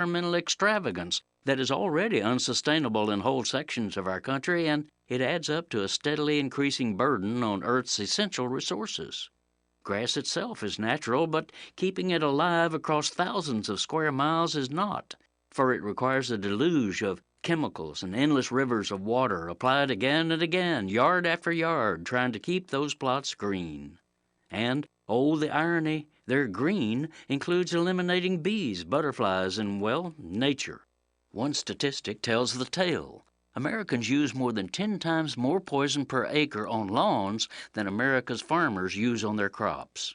environmental extravagance that is already unsustainable in whole sections of our country, and it adds up to a steadily increasing burden on Earth's essential resources. Grass itself is natural, but keeping it alive across thousands of square miles is not, for it requires a deluge of chemicals and endless rivers of water applied again and again, yard after yard, trying to keep those plots green. And, oh, the irony, their green includes eliminating bees, butterflies, and, well, nature. One statistic tells the tale. Americans use more than 10 times more poison per acre on lawns than America's farmers use on their crops.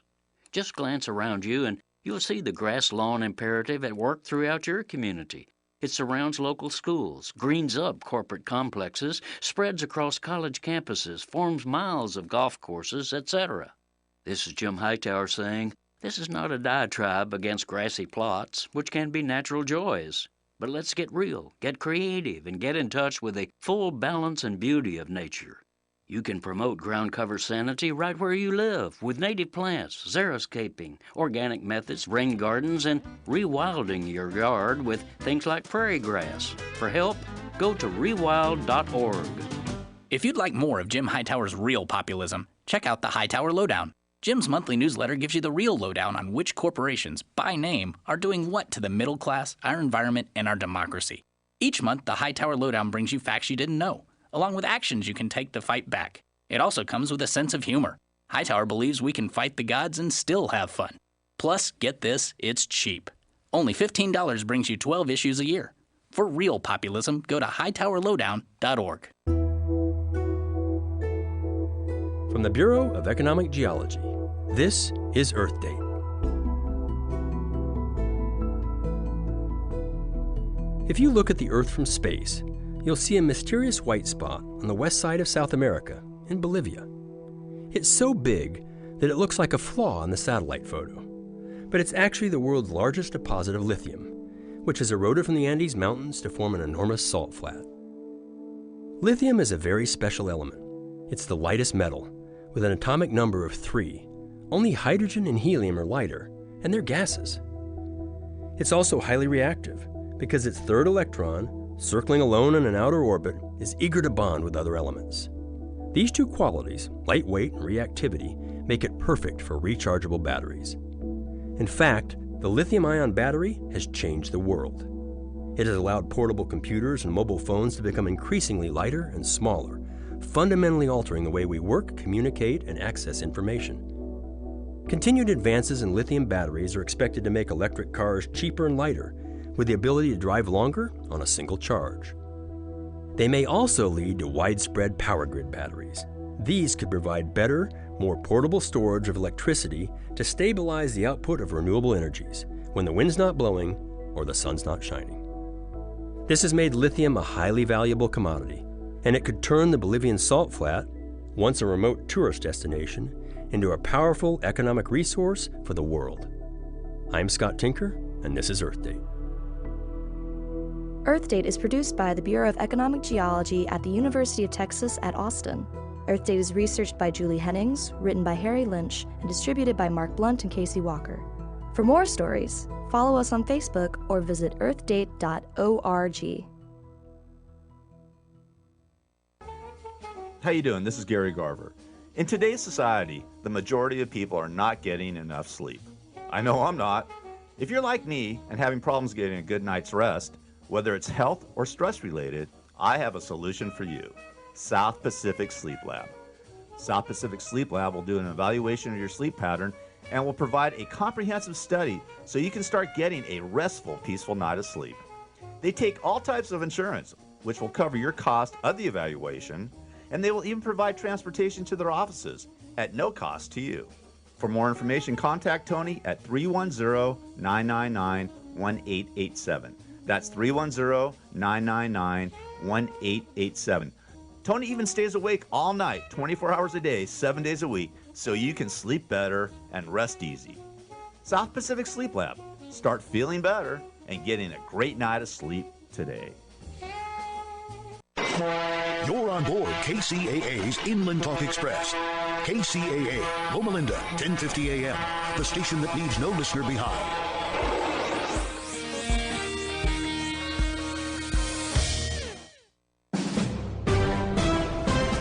Just glance around you and you'll see the grass lawn imperative at work throughout your community. It surrounds local schools, greens up corporate complexes, spreads across college campuses, forms miles of golf courses, etc. This is Jim Hightower saying, this is not a diatribe against grassy plots, which can be natural joys. But let's get real, get creative, and get in touch with the full balance and beauty of nature. You can promote ground cover sanity right where you live with native plants, xeriscaping, organic methods, rain gardens, and rewilding your yard with things like prairie grass. For help, go to rewild.org. If you'd like more of Jim Hightower's real populism, check out the Hightower Lowdown. Jim's monthly newsletter gives you the real lowdown on which corporations, by name, are doing what to the middle class, our environment, and our democracy. Each month, the Hightower Lowdown brings you facts you didn't know, along with actions you can take to fight back. It also comes with a sense of humor. Hightower believes we can fight the gods and still have fun. Plus, get this, it's cheap. Only $15 brings you 12 issues a year. For real populism, go to hightowerlowdown.org. From the Bureau of Economic Geology, this is Earth Date. If you look at the Earth from space, you'll see a mysterious white spot on the west side of South America, in Bolivia. It's so big that it looks like a flaw in the satellite photo, but it's actually the world's largest deposit of lithium, which has eroded from the Andes Mountains to form an enormous salt flat. Lithium is a very special element. It's the lightest metal, with an atomic number of 3. Only hydrogen and helium are lighter, and they're gases. It's also highly reactive, because its third electron, circling alone in an outer orbit, is eager to bond with other elements. These two qualities, lightweight and reactivity, make it perfect for rechargeable batteries. In fact, the lithium-ion battery has changed the world. It has allowed portable computers and mobile phones to become increasingly lighter and smaller, fundamentally altering the way we work, communicate, and access information. Continued advances in lithium batteries are expected to make electric cars cheaper and lighter, with the ability to drive longer on a single charge. They may also lead to widespread power grid batteries. These could provide better, more portable storage of electricity to stabilize the output of renewable energies when the wind's not blowing or the sun's not shining. This has made lithium a highly valuable commodity, and it could turn the Bolivian salt flat, once a remote tourist destination, into a powerful economic resource for the world. I'm Scott Tinker, and this is Earth Date. Earth Date is produced by the Bureau of Economic Geology at the University of Texas at Austin. Earth Date is researched by Julie Hennings, written by Harry Lynch, and distributed by Mark Blunt and Casey Walker. For more stories, follow us on Facebook or visit earthdate.org. How you doing? This is Gary Garver. In today's society, the majority of people are not getting enough sleep. I know I'm not. If you're like me and having problems getting a good night's rest, whether it's health or stress related, I have a solution for you. South Pacific Sleep Lab. South Pacific Sleep Lab will do an evaluation of your sleep pattern and will provide a comprehensive study so you can start getting a restful, peaceful night of sleep. They take all types of insurance, which will cover your cost of the evaluation, and they will even provide transportation to their offices at no cost to you. For more information, contact Tony at 310-999-1887. That's 310-999-1887. Tony even stays awake all night, 24 hours a day, 7 days a week, so you can sleep better and rest easy. South Pacific Sleep Lab. Start feeling better and getting a great night of sleep today. You're on board KCAA's Inland Talk Express. KCAA, Loma Linda, 1050 AM, the station that leaves no listener behind.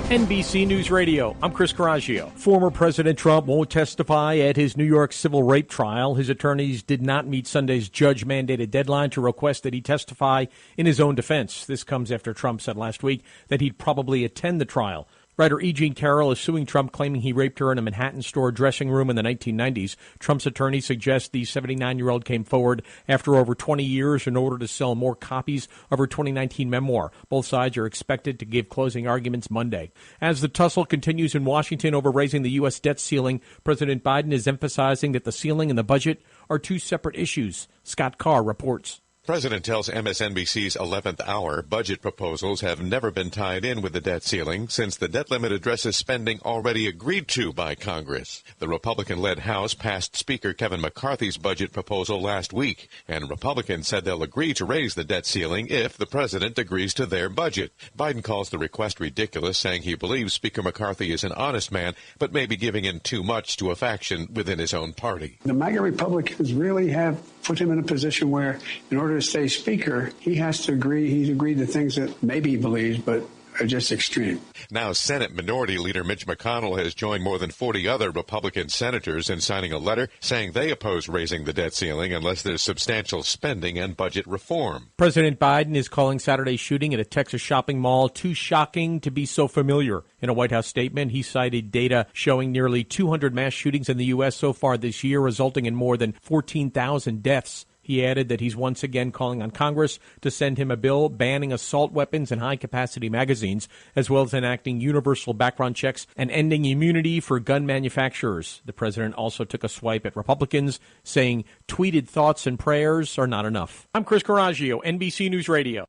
NBC News Radio, I'm Chris Coraggio. Former President Trump won't testify at his New York civil rape trial. His attorneys did not meet Sunday's judge-mandated deadline to request that he testify in his own defense. This comes after Trump said last week that he'd probably attend the trial. Writer E. Jean Carroll is suing Trump, claiming he raped her in a Manhattan store dressing room in the 1990s. Trump's attorney suggests the 79-year-old came forward after over 20 years in order to sell more copies of her 2019 memoir. Both sides are expected to give closing arguments Monday. As the tussle continues in Washington over raising the U.S. debt ceiling, President Biden is emphasizing that the ceiling and the budget are two separate issues. Scott Carr reports. The president tells MSNBC's 11th Hour budget proposals have never been tied in with the debt ceiling since the debt limit addresses spending already agreed to by Congress. The Republican-led House passed Speaker Kevin McCarthy's budget proposal last week, and Republicans said they'll agree to raise the debt ceiling if the president agrees to their budget. Biden calls the request ridiculous, saying he believes Speaker McCarthy is an honest man, but may be giving in too much to a faction within his own party. The MAGA Republicans really have put him in a position where, in order to stay Speaker, he has to agree. He's agreed to things that maybe he believes, but are just extreme. Now, Senate Minority Leader Mitch McConnell has joined more than 40 other Republican senators in signing a letter saying they oppose raising the debt ceiling unless there's substantial spending and budget reform. President Biden is calling Saturday's shooting at a Texas shopping mall too shocking to be so familiar. In a White House statement, he cited data showing nearly 200 mass shootings in the U.S. so far this year, resulting in more than 14,000 deaths. He added that he's once again calling on Congress to send him a bill banning assault weapons and high-capacity magazines, as well as enacting universal background checks and ending immunity for gun manufacturers. The president also took a swipe at Republicans, saying tweeted thoughts and prayers are not enough. I'm Chris Coraggio, NBC News Radio.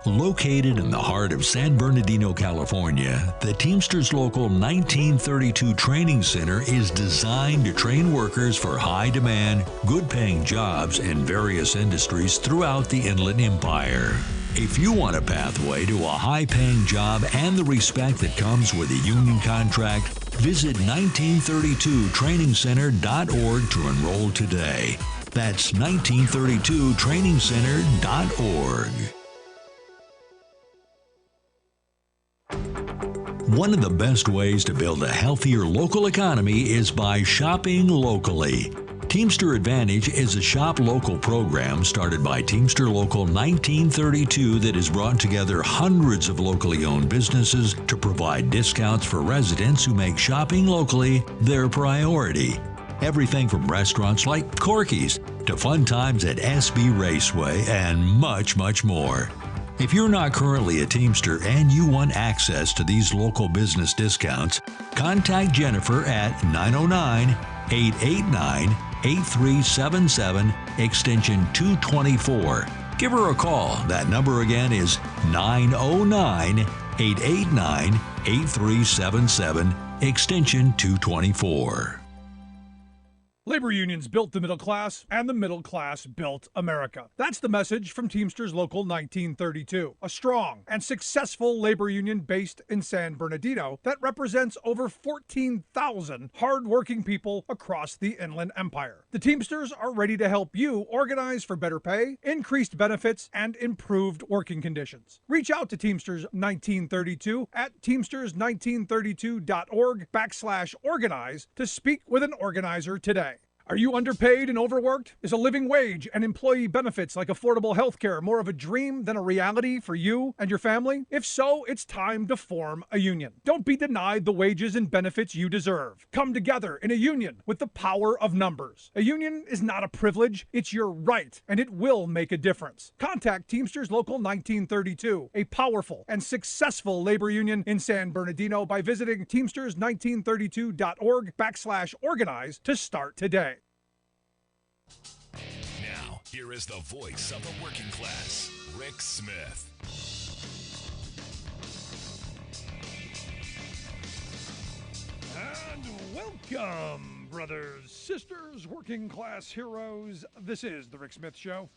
Located in the heart of San Bernardino, California, the Teamsters Local 1932 Training Center is designed to train workers for high-demand, good-paying jobs in various industries throughout the Inland Empire. If you want a pathway to a high-paying job and the respect that comes with a union contract, visit 1932trainingcenter.org to enroll today. That's 1932trainingcenter.org. One of the best ways to build a healthier local economy is by shopping locally. Teamster Advantage is a shop local program started by Teamster Local 1932 that has brought together hundreds of locally owned businesses to provide discounts for residents who make shopping locally their priority. Everything from restaurants like Corky's to fun times at SB Raceway and much, much more. If you're not currently a Teamster and you want access to these local business discounts, contact Jennifer at 909-889-8377, extension 224. Give her a call. That number again is 909-889-8377, extension 224. Labor unions built the middle class, and the middle class built America. That's the message from Teamsters Local 1932, a strong and successful labor union based in San Bernardino that represents over 14,000 hardworking people across the Inland Empire. The Teamsters are ready to help you organize for better pay, increased benefits, and improved working conditions. Reach out to Teamsters 1932 at teamsters1932.org/organize to speak with an organizer today. Are you underpaid and overworked? Is a living wage and employee benefits like affordable health care more of a dream than a reality for you and your family? If so, it's time to form a union. Don't be denied the wages and benefits you deserve. Come together in a union with the power of numbers. A union is not a privilege, it's your right, and it will make a difference. Contact Teamsters Local 1932, a powerful and successful labor union in San Bernardino, by visiting teamsters1932.org/organize to start today. Now, here is the voice of the working class, Rick Smith. And welcome, brothers, sisters, working class heroes. This is the Rick Smith Show.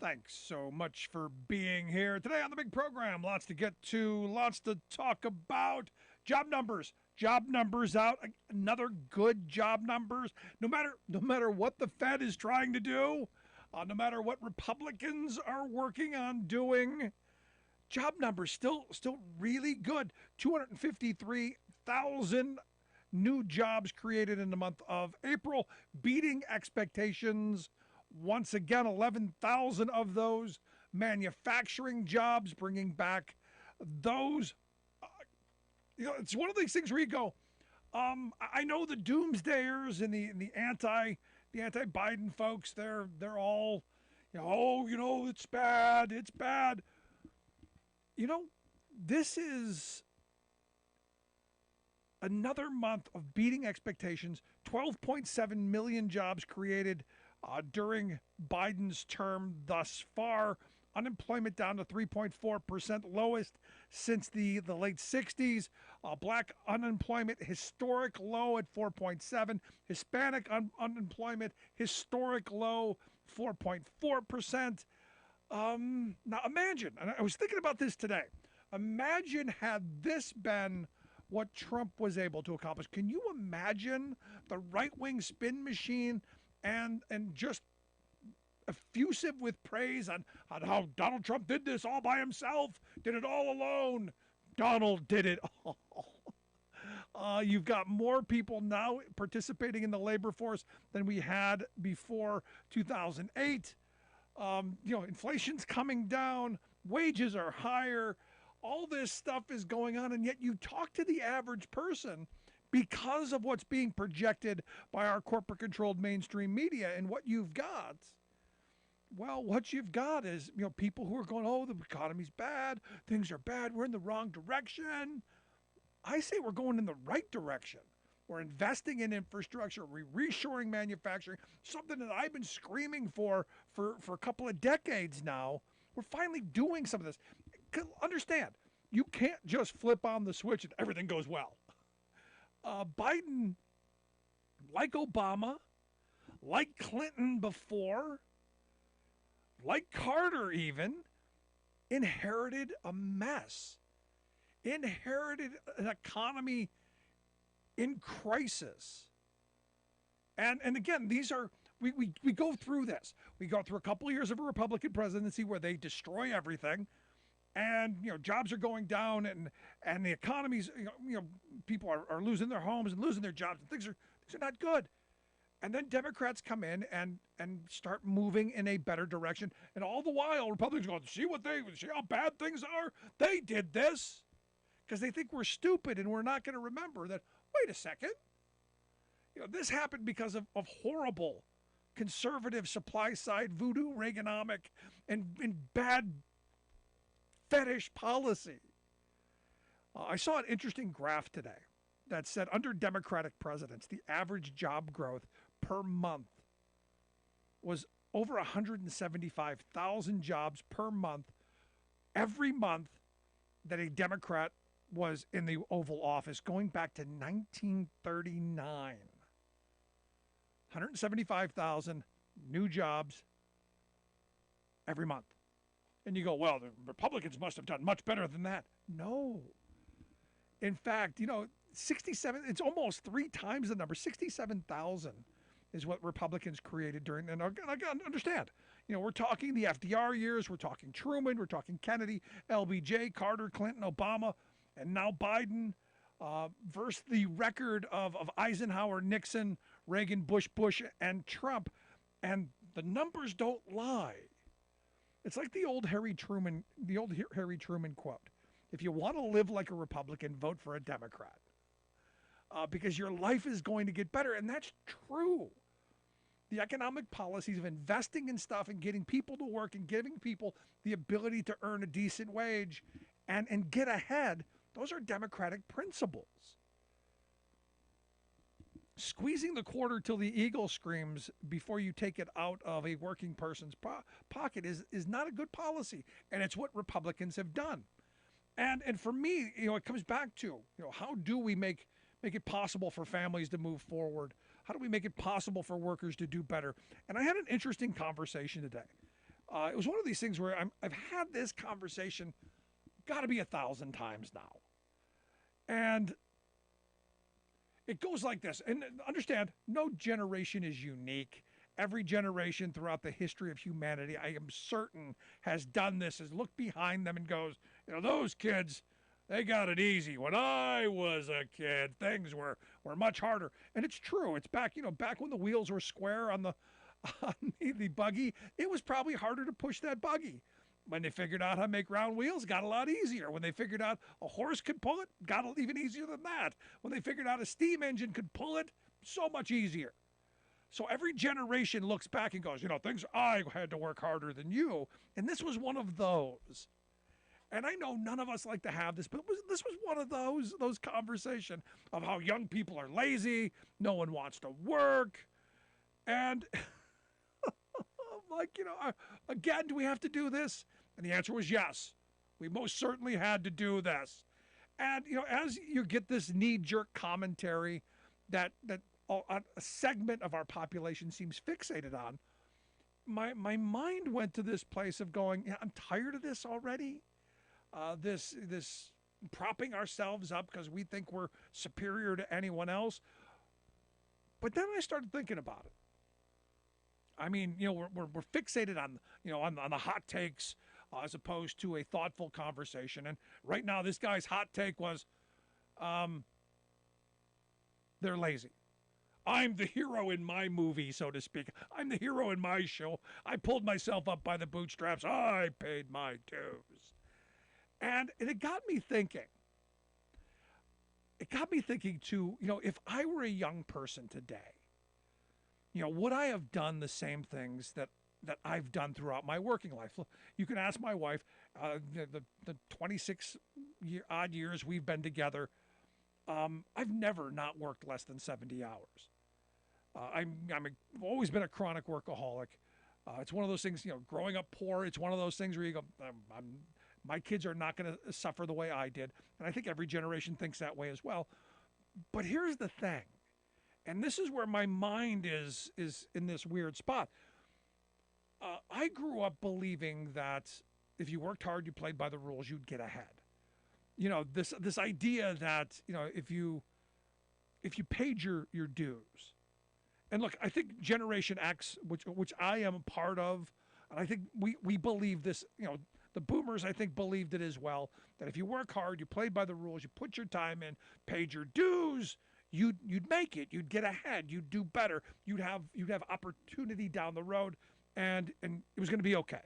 Thanks so much for being here. Today on the big program, lots to get to, lots to talk about. Job numbers out. Another good job numbers. No matter what the Fed is trying to do, no matter what Republicans are working on doing, Job numbers still really good. 253,000 new jobs created in the month of April, beating expectations. Once again, 11,000 of those manufacturing jobs, bringing back those. It's one of these things where you go, I know the doomsdayers and the anti-Biden folks. They're all, it's bad, it's bad. This is another month of beating expectations. 12.7 million jobs created during Biden's term thus far. Unemployment down to 3.4%, lowest since the late 60s. Black unemployment, historic low at 4.7. Hispanic unemployment, historic low, 4.4%. Now imagine, and I was thinking about this today, imagine had this been what Trump was able to accomplish. Can you imagine the right-wing spin machine and just effusive with praise on how Donald Trump did this all by himself, did it all alone. Donald did it all. You've got more people now participating in the labor force than we had before 2008. Inflation's coming down, wages are higher, all this stuff is going on, and yet you talk to the average person because of what's being projected by our corporate-controlled mainstream media, and what you've got. Well, what you've got is, people who are going, oh, the economy's bad, things are bad, we're in the wrong direction. I say we're going in the right direction. We're investing in infrastructure, we're reshoring manufacturing, something that I've been screaming for a couple of decades now. We're finally doing some of this. Understand, you can't just flip on the switch and everything goes well. Biden, like Obama, like Clinton before, like Carter even, inherited a mess, inherited an economy in crisis. And again, these are, we go through this. We go through a couple of years of a Republican presidency where they destroy everything, and jobs are going down, and the economy's, people are losing their homes and losing their jobs, and things are not good. And then Democrats come in and start moving in a better direction. And all the while, Republicans go, see how bad things are? They did this. Because they think we're stupid and we're not going to remember that, wait a second. This happened because of horrible conservative supply side voodoo Reaganomic and bad fetish policy. I saw an interesting graph today that said under Democratic presidents, the average job growth per month was over 175,000 jobs per month, every month that a Democrat was in the Oval Office, going back to 1939. 175,000 new jobs every month. And you go, well, the Republicans must have done much better than that. No. In fact, 67, it's almost 3 times the number. 67,000 is what Republicans created during, and again, understand, we're talking the FDR years, we're talking Truman, we're talking Kennedy, LBJ, Carter, Clinton, Obama, and now Biden, versus the record of Eisenhower, Nixon, Reagan, Bush, and Trump. And the numbers don't lie. It's like the old Harry Truman quote. If you want to live like a Republican, vote for a Democrat. Because your life is going to get better. And that's true. The economic policies of investing in stuff and getting people to work and giving people the ability to earn a decent wage and get ahead, those are Democratic principles. Squeezing the quarter till the eagle screams before you take it out of a working person's pocket is not a good policy. And it's what Republicans have done. And for me, it comes back to, how do we make it possible for families to move forward? How do we make it possible for workers to do better? And I had an interesting conversation today. It was one of these things where I've had this conversation, got to be 1,000 times now. And it goes like this. And understand, no generation is unique. every generation throughout the history of humanity, I am certain, has done this, has looked behind them and goes, those kids, they got it easy. When I was a kid, things were much harder. And it's true. It's back, back when the wheels were square on the buggy, it was probably harder to push that buggy. When they figured out how to make round wheels, got a lot easier. When they figured out a horse could pull it, got even easier than that. When they figured out a steam engine could pull it, so much easier. So every generation looks back and goes, I had to work harder than you. And this was one of those. And I know none of us like to have this, but this was one of those conversations of how young people are lazy, no one wants to work. And like, again, do we have to do this? And the answer was yes. We most certainly had to do this. And, as you get this knee-jerk commentary that a segment of our population seems fixated on, my mind went to this place of going, I'm tired of this already. This propping ourselves up because we think we're superior to anyone else. But then I started thinking about it. I mean, we're fixated on on the hot takes as opposed to a thoughtful conversation. And right now, this guy's hot take was, they're lazy. I'm the hero in my movie, so to speak. I'm the hero in my show. I pulled myself up by the bootstraps. I paid my dues. And it got me thinking. It got me thinking too, if I were a young person today, would I have done the same things that I've done throughout my working life? You can ask my wife, the 26 odd years we've been together, I've never not worked less than 70 hours. I've always been a chronic workaholic. It's one of those things, growing up poor, it's one of those things where you go, my kids are not going to suffer the way I did. And I think every generation thinks that way as well. But here's the thing. And this is where my mind is in this weird spot. I grew up believing that if you worked hard, you played by the rules, you'd get ahead. This idea that, if you paid your dues. And look, I think Generation X, which I am a part of, and I think we believe this, the boomers, I think, believed it as well, that if you work hard, you played by the rules, you put your time in, paid your dues, you'd make it, you'd get ahead, you'd do better, you'd have opportunity down the road, and it was going to be okay.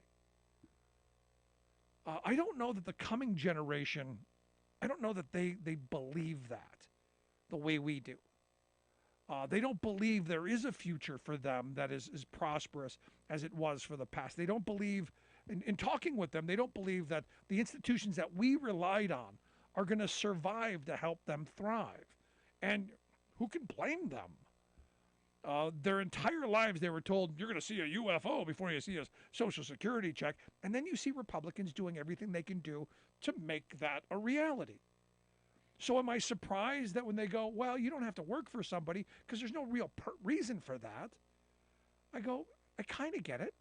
I don't know that the coming generation, I don't know that they believe that the way we do. They don't believe there is a future for them that is as prosperous as it was for the past. They don't believe, in talking with them, they don't believe that the institutions that we relied on are going to survive to help them thrive. And who can blame them? Their entire lives they were told, you're going to see a UFO before you see a Social Security check. And then you see Republicans doing everything they can do to make that a reality. So am I surprised that when they go, well, you don't have to work for somebody because there's no real reason for that? I go, I kind of get it.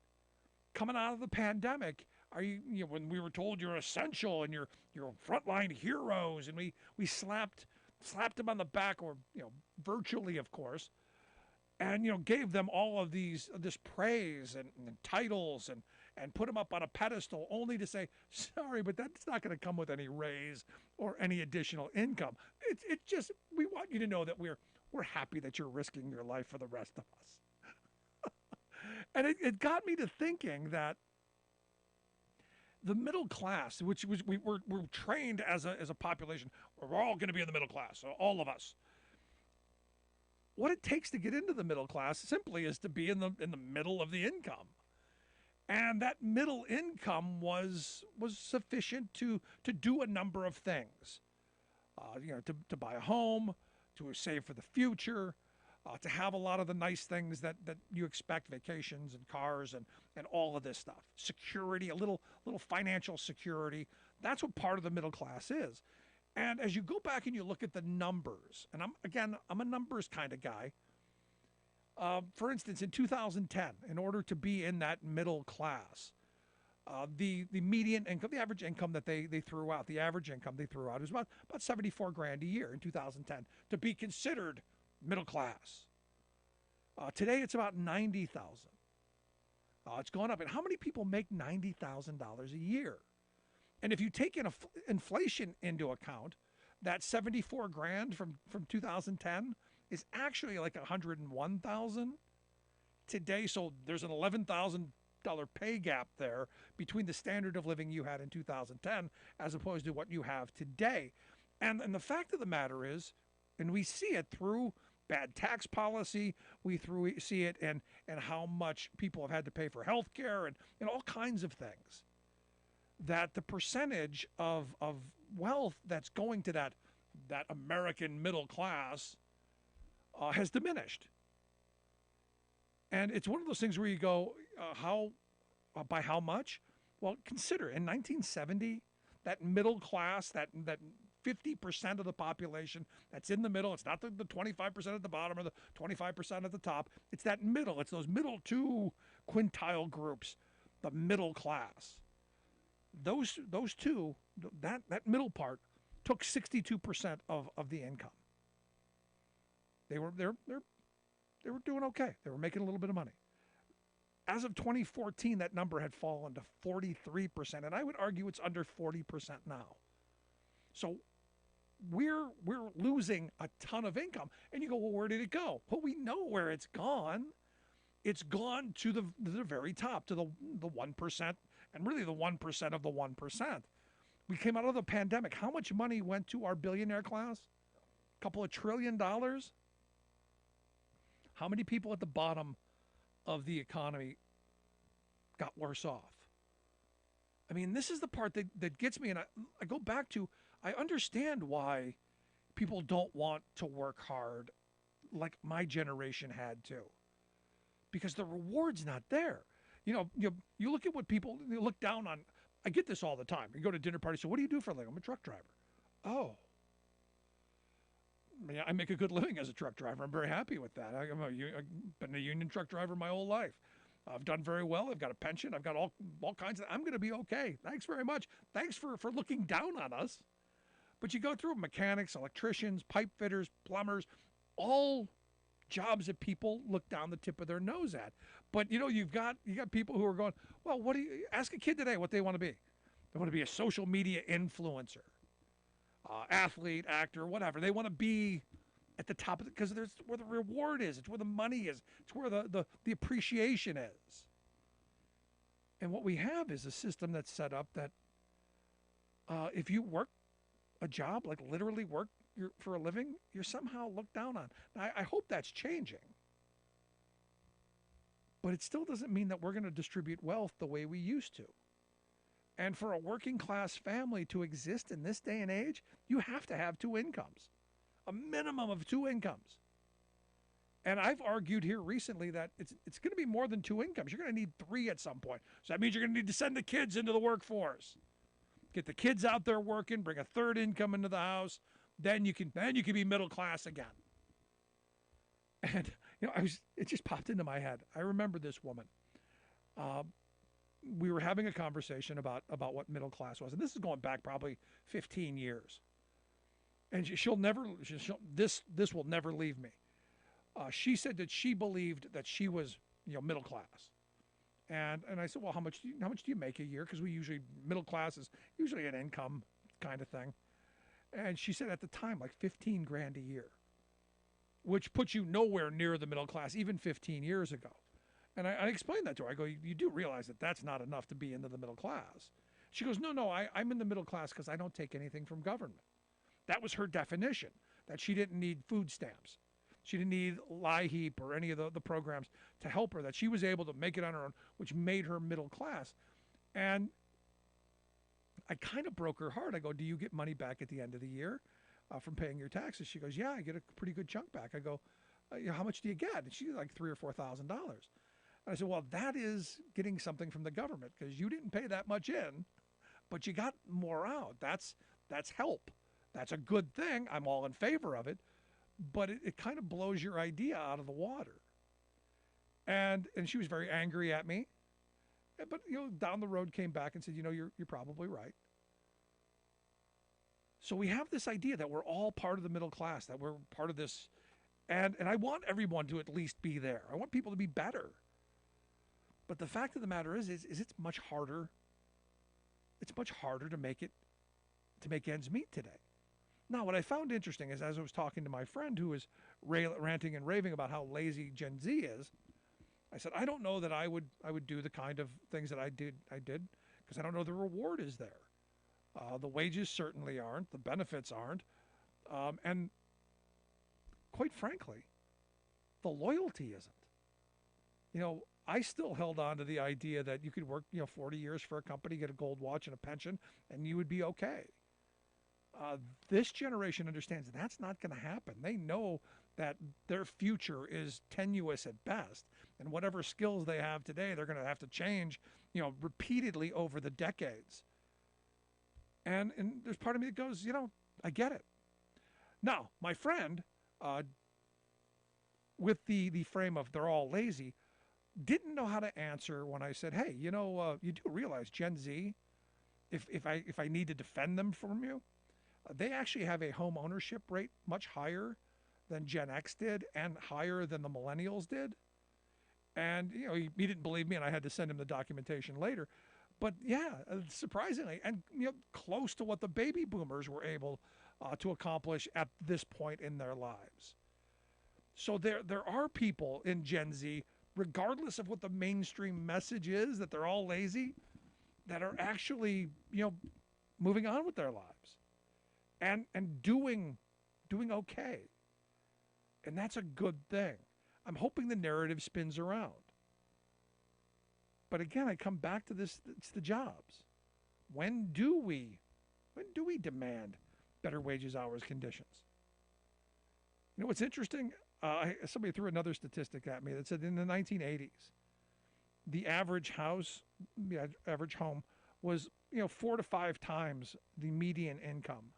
Coming out of the pandemic, when we were told you're essential and you're frontline heroes, and we slapped them on the back, or virtually, of course, and gave them all of this praise and titles and put them up on a pedestal, only to say, sorry, but that's not going to come with any raise or any additional income. It's just, we want you to know that we're happy that you're risking your life for the rest of us. And it got me to thinking that the middle class, which was we're trained as a population, we're all going to be in the middle class, so all of us. What it takes to get into the middle class simply is to be in the middle of the income. And that middle income was sufficient to do a number of things. To buy a home, to save for the future, to have a lot of the nice things that you expect, vacations and cars and all of this stuff. Security, a little financial security. That's what part of the middle class is. And as you go back and you look at the numbers, and I'm a numbers kind of guy. For instance, in 2010, in order to be in that middle class, the median income, the average income that they threw out, was about $74,000 a year in 2010 to be considered middle class. Today it's about 90,000. It's gone up. And how many people make $90,000 a year? And if you take inflation into account, that 74 grand from 2010 is actually like 101,000 today. So there's an $11,000 pay gap there between the standard of living you had in 2010 as opposed to what you have today. And the fact of the matter is, and we see it through bad tax policy, we see it in how much people have had to pay for health care and all kinds of things, that the percentage of wealth that's going to that American middle class has diminished. And it's one of those things where you go, by how much? Well, consider in 1970, that middle class, that 50% of the population that's in the middle, it's not the 25% at the bottom or the 25% at the top, it's that middle, it's those middle two quintile groups, the middle class. Those two, that middle part took 62% of the income. They were doing okay. They were making a little bit of money. As of 2014, that number had fallen to 43%, and I would argue it's under 40% now. So we're losing a ton of income. And you go, well, where did it go? Well, we know where it's gone. It's gone to the very top, to the 1%, and really the 1% of the 1%. We came out of the pandemic. How much money went to our billionaire class? A couple of $1 trillion? How many people at the bottom of the economy got worse off? I mean, this is the part that gets me, and I go back to, I understand why people don't want to work hard like my generation had to, because the reward's not there. You look at what people look down on. I get this all the time. You go to dinner parties, so what do you do for a living? I'm a truck driver. Oh. I make a good living as a truck driver. I'm very happy with that. I've been a union truck driver my whole life. I've done very well. I've got a pension. I've got all kinds of, I'm going to be okay. Thanks very much. Thanks for looking down on us. But you go through mechanics, electricians, pipe fitters, plumbers, all jobs that people look down the tip of their nose at. But you got people who are going, well, what do you ask a kid today what they want to be? They want to be a social media influencer, athlete, actor, whatever. They want to be at the top of it because there's where the reward is. It's where the money is. It's where the appreciation is. And what we have is a system that's set up that if you work a job, like literally work for a living, you're somehow looked down on. Now, I hope that's changing. But it still doesn't mean that we're going to distribute wealth the way we used to. And for a working class family to exist in this day and age, you have to have two incomes, a minimum of two incomes. And I've argued here recently that it's going to be more than two incomes. You're going to need three at some point. So that means you're going to need to send the kids into the workforce. Get the kids out there working, bring a third income into the house. Then you can be middle class again. And it just popped into my head. I remember this woman. We were having a conversation about what middle class was, and this is going back probably 15 years. And this will never leave me. She said that she believed that she was middle class, and I said, well, how much do you make a year? Because middle class is usually an income kind of thing. And she said at the time, like 15 grand a year, which puts you nowhere near the middle class, even 15 years ago. And I explained that to her. I go, you do realize that that's not enough to be into the middle class. She goes, no, I'm in the middle class because I don't take anything from government. That was her definition, that she didn't need food stamps. She didn't need LIHEAP or any of the programs to help her, that she was able to make it on her own, which made her middle class. And I kind of broke her heart. I go, do you get money back at the end of the year from paying your taxes? She goes, yeah, I get a pretty good chunk back. I go, how much do you get? And she's like $3,000 or $4,000. And I said, well, that is getting something from the government because you didn't pay that much in, but you got more out. That's help. That's a good thing. I'm all in favor of it, but it kind of blows your idea out of the water. And she was very angry at me. But down the road came back and said, you're probably right. So we have this idea that we're all part of the middle class, that we're part of this And I want everyone to at least be there. I want people to be better. But the fact of the matter is it's much harder. It's much harder to make ends meet today. Now, what I found interesting is, as I was talking to my friend who was ranting and raving about how lazy Gen Z is, I said, I don't know that I would do the kind of things that I did because I don't know the reward is there. The wages certainly aren't. The benefits aren't. And quite frankly, the loyalty isn't. I still held on to the idea that you could work, 40 years for a company, get a gold watch and a pension, and you would be okay. This generation understands that's not going to happen. They know that their future is tenuous at best, and whatever skills they have today, they're going to have to change, repeatedly over the decades. And there's part of me that goes, I get it. Now, my friend, with the frame of they're all lazy, didn't know how to answer when I said, hey, you do realize Gen Z, if I need to defend them from you, they actually have a home ownership rate much higher than Gen X did and higher than the millennials did. And, he didn't believe me, and I had to send him the documentation later. But yeah, surprisingly, and close to what the baby boomers were able to accomplish at this point in their lives. So there are people in Gen Z, regardless of what the mainstream message is, that they're all lazy, that are actually, moving on with their lives and doing okay. And that's a good thing. I'm hoping the narrative spins around. But again, I come back to this, it's the jobs. When do we demand better wages, hours, conditions? What's interesting? Somebody threw another statistic at me that said in the 1980s, the average house, the average home was 4 to 5 times the median income.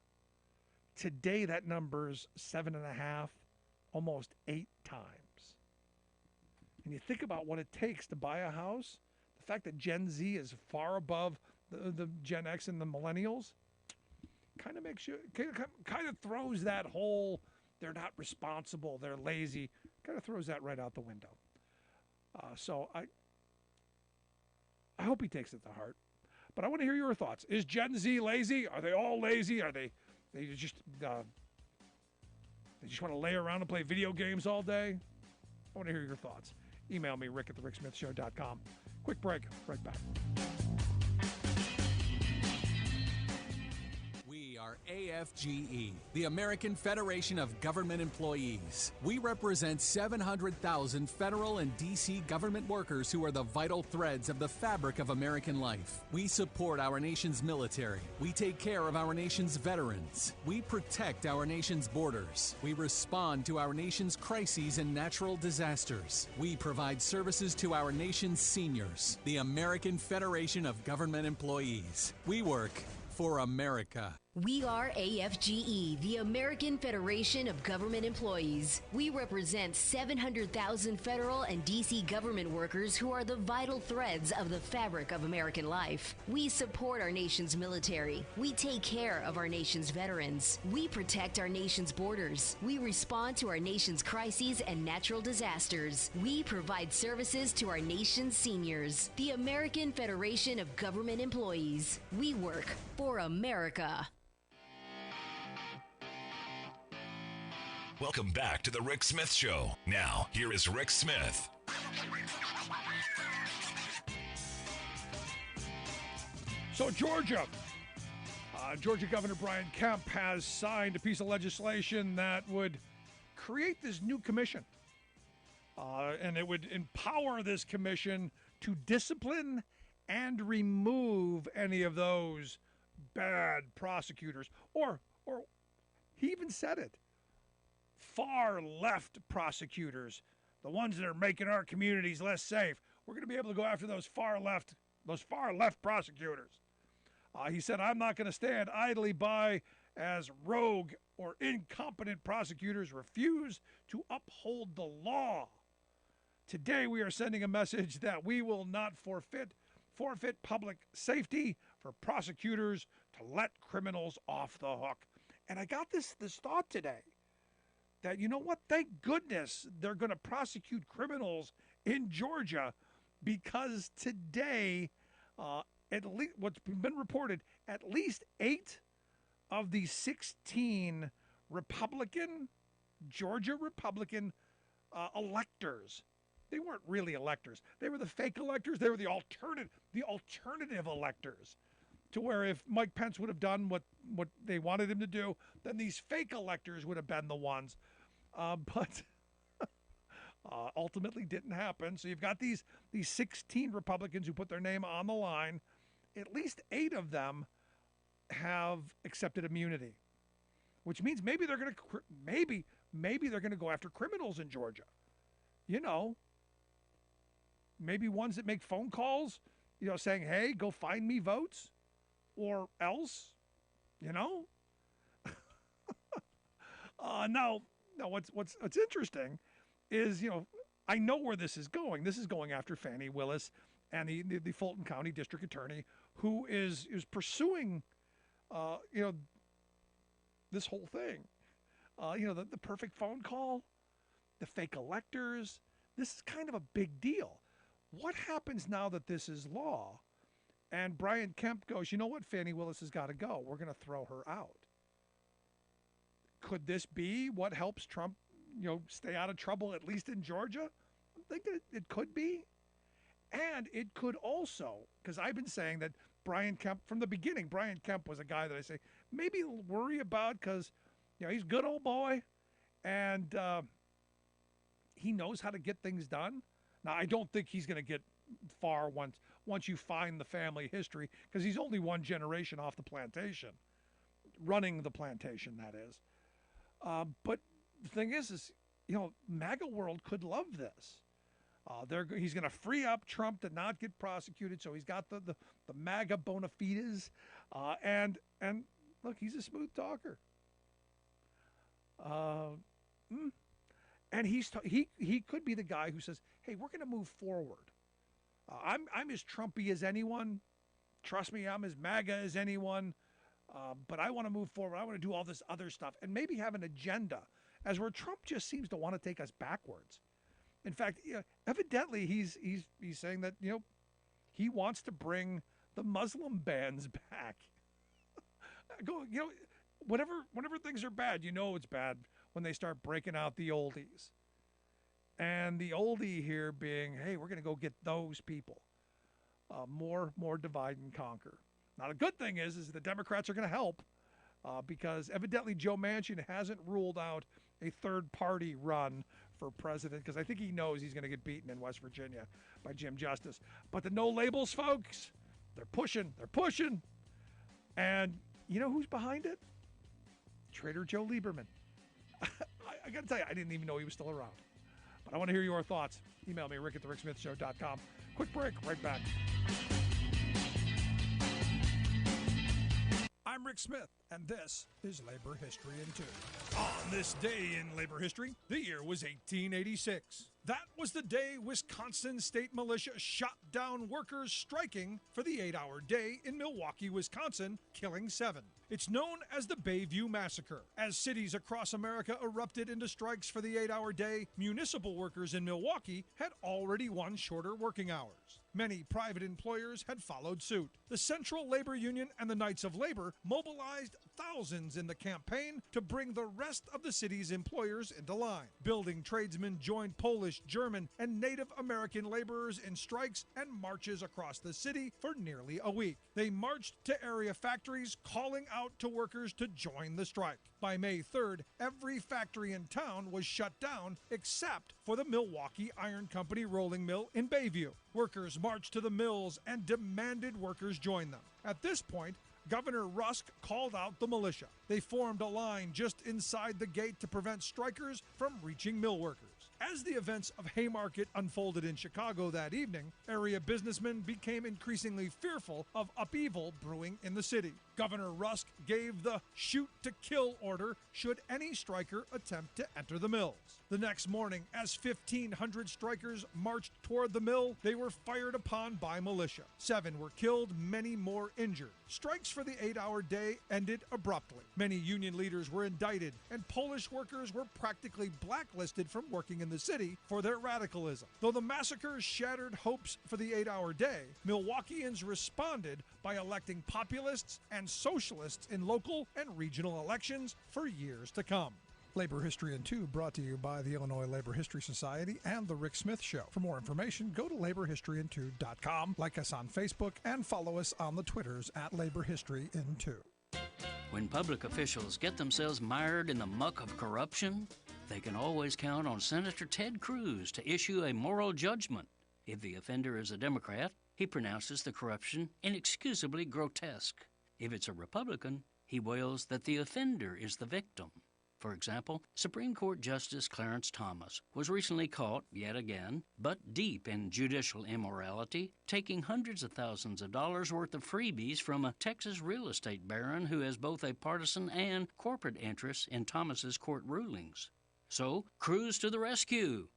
Today, that number's 7.5, almost 8 times. And you think about what it takes to buy a house. The fact that Gen Z is far above the Gen X and the millennials kind of makes you, kind of throws that whole, they're not responsible, they're lazy, kind of throws that right out the window. So I hope he takes it to heart. But I want to hear your thoughts. Is Gen Z lazy? Are they all lazy? Are they just want to lay around and play video games all day? I want to hear your thoughts. Email me, rick@thericksmithshow.com. Quick break, right back. We are AFGE, the American Federation of Government Employees. We represent 700,000 federal and D.C. government workers who are the vital threads of the fabric of American life. We support our nation's military. We take care of our nation's veterans. We protect our nation's borders. We respond to our nation's crises and natural disasters. We provide services to our nation's seniors. The American Federation of Government Employees. We work for America. We are AFGE, the American Federation of Government Employees. We represent 700,000 federal and D.C. government workers who are the vital threads of the fabric of American life. We support our nation's military. We take care of our nation's veterans. We protect our nation's borders. We respond to our nation's crises and natural disasters. We provide services to our nation's seniors. The American Federation of Government Employees. We work for America. Welcome back to The Rick Smith Show. Now, here is Rick Smith. So Georgia Governor Brian Kemp has signed a piece of legislation that would create this new commission. And it would empower this commission to discipline and remove any of those bad prosecutors. Or he even said it. Far left prosecutors, the ones that are making our communities less safe. We're going to be able to go after those far left prosecutors. He said, I'm not going to stand idly by as rogue or incompetent prosecutors refuse to uphold the law. Today we are sending a message that we will not forfeit public safety for prosecutors to let criminals off the hook. And I got this thought today. that, you know what, thank goodness they're going to prosecute criminals in Georgia, because today, at least what's been reported, at least 8 of the 16 Georgia Republican electors. They weren't really electors. They were the fake electors. They were the alternative electors. To where if Mike Pence would have done what they wanted him to do, then these fake electors would have been the ones. But ultimately didn't happen. So you've got these 16 Republicans who put their name on the line. At least 8 of them have accepted immunity, which means maybe they're going to maybe they're going to go after criminals in Georgia. You know, maybe ones that make phone calls, saying, "Hey, go find me votes," or else, No, what's interesting is, I know where this is going. This is going after Fani Willis and the Fulton County District Attorney, who is pursuing, this whole thing. The perfect phone call, the fake electors. This is kind of a big deal. What happens now that this is law? And Brian Kemp goes, you know what, Fani Willis has got to go. We're going to throw her out. Could this be what helps Trump, stay out of trouble, at least in Georgia? I think it could be. And it could also, because I've been saying that Brian Kemp, from the beginning, Brian Kemp was a guy that I say, maybe worry about, because, he's a good old boy, and he knows how to get things done. Now, I don't think he's going to get far once you find the family history, because he's only one generation off the plantation, running the plantation, that is. But the thing is, MAGA world could love this. He's going to free up Trump to not get prosecuted, so he's got the MAGA bona fides, and look, he's a smooth talker. And he could be the guy who says, "Hey, we're going to move forward. I'm as Trumpy as anyone. Trust me, I'm as MAGA as anyone. But I want to move forward. I want to do all this other stuff, and maybe have an agenda." As where Trump just seems to want to take us backwards. In fact, evidently he's saying that he wants to bring the Muslim bans back. Whenever things are bad, it's bad when they start breaking out the oldies. And the oldie here being, hey, we're going to go get those people. More divide and conquer. Now, the good thing is the Democrats are going to help, because evidently Joe Manchin hasn't ruled out a third-party run for president, because I think he knows he's going to get beaten in West Virginia by Jim Justice. But the no labels folks, they're pushing. And you know who's behind it? Trader Joe Lieberman. I got to tell you, I didn't even know he was still around. But I want to hear your thoughts. Email me, rick@thericksmithshow.com. Quick break, right back. I'm Rick Smith, and this is Labor History in 2. On this day in labor history, the year was 1886. That was the day Wisconsin State Militia shot down workers striking for the 8-hour day in Milwaukee, Wisconsin, killing 7. It's known as the Bayview Massacre. As cities across America erupted into strikes for the 8-hour day, municipal workers in Milwaukee had already won shorter working hours. Many private employers had followed suit. The Central Labor Union and the Knights of Labor mobilized thousands in the campaign to bring the rest of the city's employers into line. Building tradesmen joined Polish, German, and Native American laborers in strikes and marches across the city for nearly a week. They marched to area factories, calling out to workers to join the strike. By May 3rd, every factory in town was shut down except for the Milwaukee Iron Company rolling mill in Bayview. Workers marched to the mills and demanded workers join them. At this point, Governor Rusk called out the militia. They formed a line just inside the gate to prevent strikers from reaching mill workers. As the events of Haymarket unfolded in Chicago that evening, area businessmen became increasingly fearful of upheaval brewing in the city. Governor Rusk gave the shoot-to-kill order should any striker attempt to enter the mills. The next morning, as 1,500 strikers marched toward the mill, they were fired upon by militia. 7 were killed, many more injured. Strikes for the 8-hour day ended abruptly. Many union leaders were indicted, and Polish workers were practically blacklisted from working in the city for their radicalism. Though the massacres shattered hopes for the 8-hour day, Milwaukeeans responded by electing populists and socialists in local and regional elections for years to come. Labor History in 2 brought to you by the Illinois Labor History Society and The Rick Smith Show. For more information, go to laborhistoryin2.com, like us on Facebook, and follow us on the Twitters at Labor History in 2. When public officials get themselves mired in the muck of corruption, they can always count on Senator Ted Cruz to issue a moral judgment. If the offender is a Democrat, he pronounces the corruption inexcusably grotesque. If it's a Republican, he wails that the offender is the victim. For example, Supreme Court Justice Clarence Thomas was recently caught, yet again, butt deep in judicial immorality, taking hundreds of thousands of dollars worth of freebies from a Texas real estate baron who has both a partisan and corporate interest in Thomas's court rulings. So, Cruz to the rescue.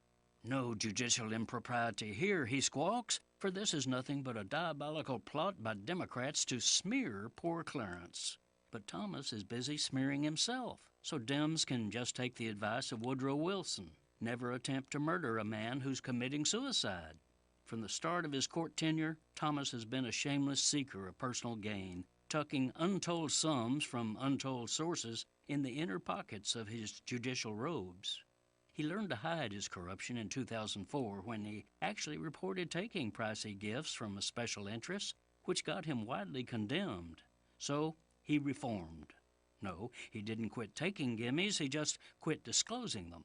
No judicial impropriety here, he squawks, for this is nothing but a diabolical plot by Democrats to smear poor Clarence. But Thomas is busy smearing himself, so Dems can just take the advice of Woodrow Wilson. Never attempt to murder a man who's committing suicide. From the start of his court tenure, Thomas has been a shameless seeker of personal gain, tucking untold sums from untold sources in the inner pockets of his judicial robes. He learned to hide his corruption in 2004 when he actually reported taking pricey gifts from a special interest, which got him widely condemned. So he reformed. No, he didn't quit taking gimmies, he just quit disclosing them.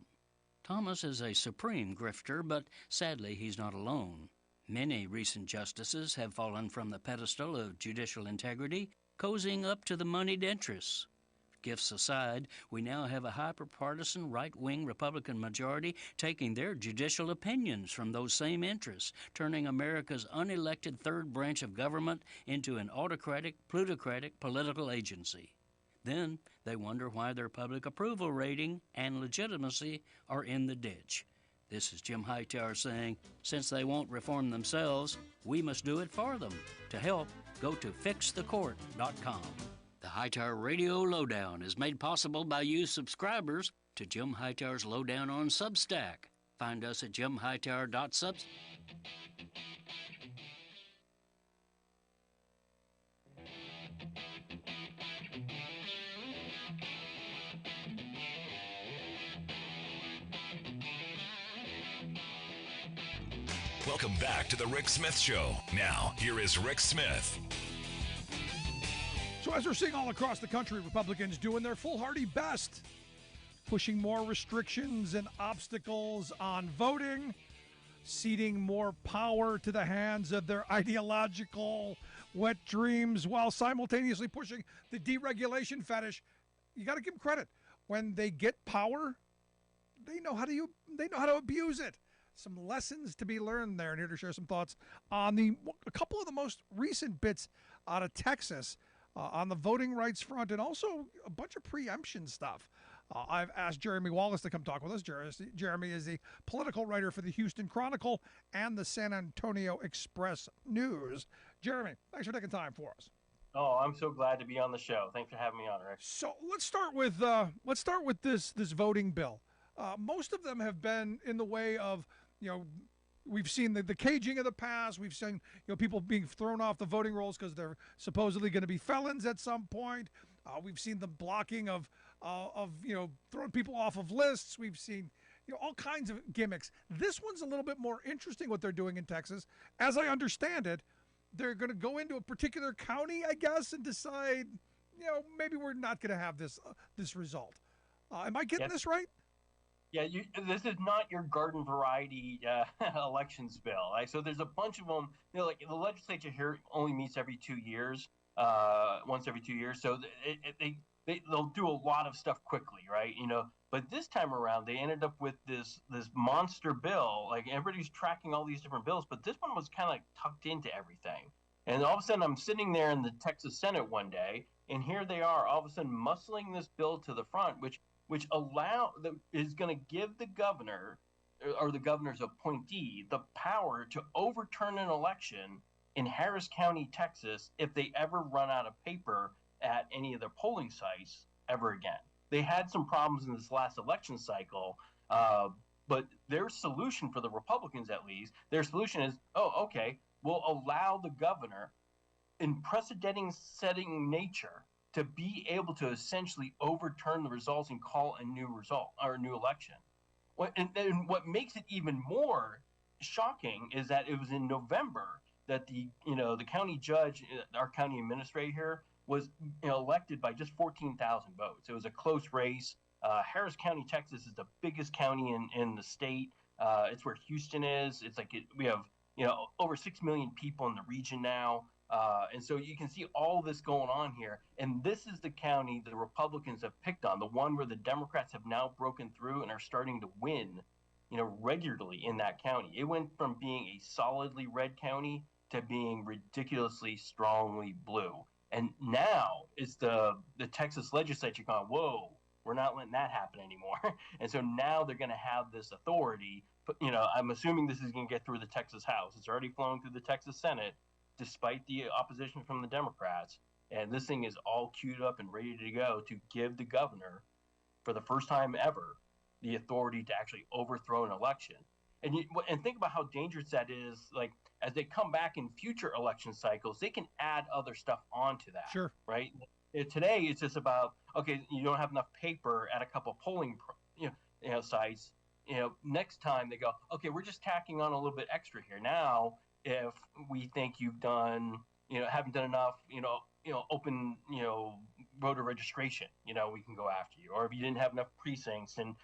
Thomas is a supreme grifter, but sadly he's not alone. Many recent justices have fallen from the pedestal of judicial integrity, cozying up to the moneyed interests. Gifts aside, we now have a hyper-partisan right-wing Republican majority taking their judicial opinions from those same interests, turning America's unelected third branch of government into an autocratic, plutocratic political agency. Then they wonder why their public approval rating and legitimacy are in the ditch. This is Jim Hightower saying, since they won't reform themselves, we must do it for them. To help, go to fixthecourt.com. The Hightower Radio Lowdown is made possible by you subscribers to Jim Hightower's Lowdown on Substack. Find us at jimhightower.substack. Welcome back to the Rick Smith Show. Now, here is Rick Smith. So as we're seeing all across the country, Republicans doing their foolhardy best, pushing more restrictions and obstacles on voting, ceding more power to the hands of their ideological wet dreams while simultaneously pushing the deregulation fetish. You got to give them credit. When they get power, they know how to abuse it. Some lessons to be learned there, and here to share some thoughts on a couple of the most recent bits out of Texas on the voting rights front, and also a bunch of preemption stuff. I've asked Jeremy Wallace to come talk with us. Jeremy is the political writer for the Houston Chronicle and the San Antonio Express News. Jeremy, thanks for taking time for us. Oh, I'm so glad to be on the show. Thanks for having me on, Rick. So let's start with this voting bill. Most of them have been in the way of, we've seen the caging of the past. We've seen people being thrown off the voting rolls because they're supposedly going to be felons at some point. We've seen the blocking of throwing people off of lists. We've seen all kinds of gimmicks. This one's a little bit more interesting what they're doing in Texas. As I understand it, they're going to go into a particular county, I guess, and decide, maybe we're not going to have this result. Am I getting this right? Yeah, this is not your garden variety elections bill. So there's a bunch of them. Like the legislature here only meets every 2 years, once every 2 years. So they'll do a lot of stuff quickly, right? But this time around, they ended up with this monster bill. Like everybody's tracking all these different bills, but this one was kind of like tucked into everything. And all of a sudden, I'm sitting there in the Texas Senate one day, and here they are, all of a sudden, muscling this bill to the front, which is going to give the governor or the governor's appointee the power to overturn an election in Harris County, Texas, if they ever run out of paper at any of their polling sites ever again. They had some problems in this last election cycle, but their solution for the Republicans, at least, their solution is, okay, we'll allow the governor, in precedent-setting nature, to be able to essentially overturn the results and call a new result or a new election. And what makes it even more shocking is that it was in November that the county judge, our county administrator here, was elected by just 14,000 votes. It was a close race. Harris County, Texas, is the biggest county in the state. It's where Houston is. It's like we have over 6 million people in the region now. And so you can see all this going on here. And this is the county the Republicans have picked on, the one where the Democrats have now broken through and are starting to win, regularly in that county. It went from being a solidly red county to being ridiculously strongly blue. And now it's the Texas legislature going, whoa, we're not letting that happen anymore. And so now they're going to have this authority. But, I'm assuming this is going to get through the Texas House. It's already flown through the Texas Senate, despite the opposition from the Democrats. And this thing is all queued up and ready to go to give the governor, for the first time ever, the authority to actually overthrow an election. And think about how dangerous that is. Like, as they come back in future election cycles, they can add other stuff onto that. Sure. Right. Today, it's just about, okay, you don't have enough paper at a couple polling sites. Next time they go, okay, we're just tacking on a little bit extra here. Now, if we think you've done, haven't done enough, open, voter registration, we can go after you. Or if you didn't have enough precincts in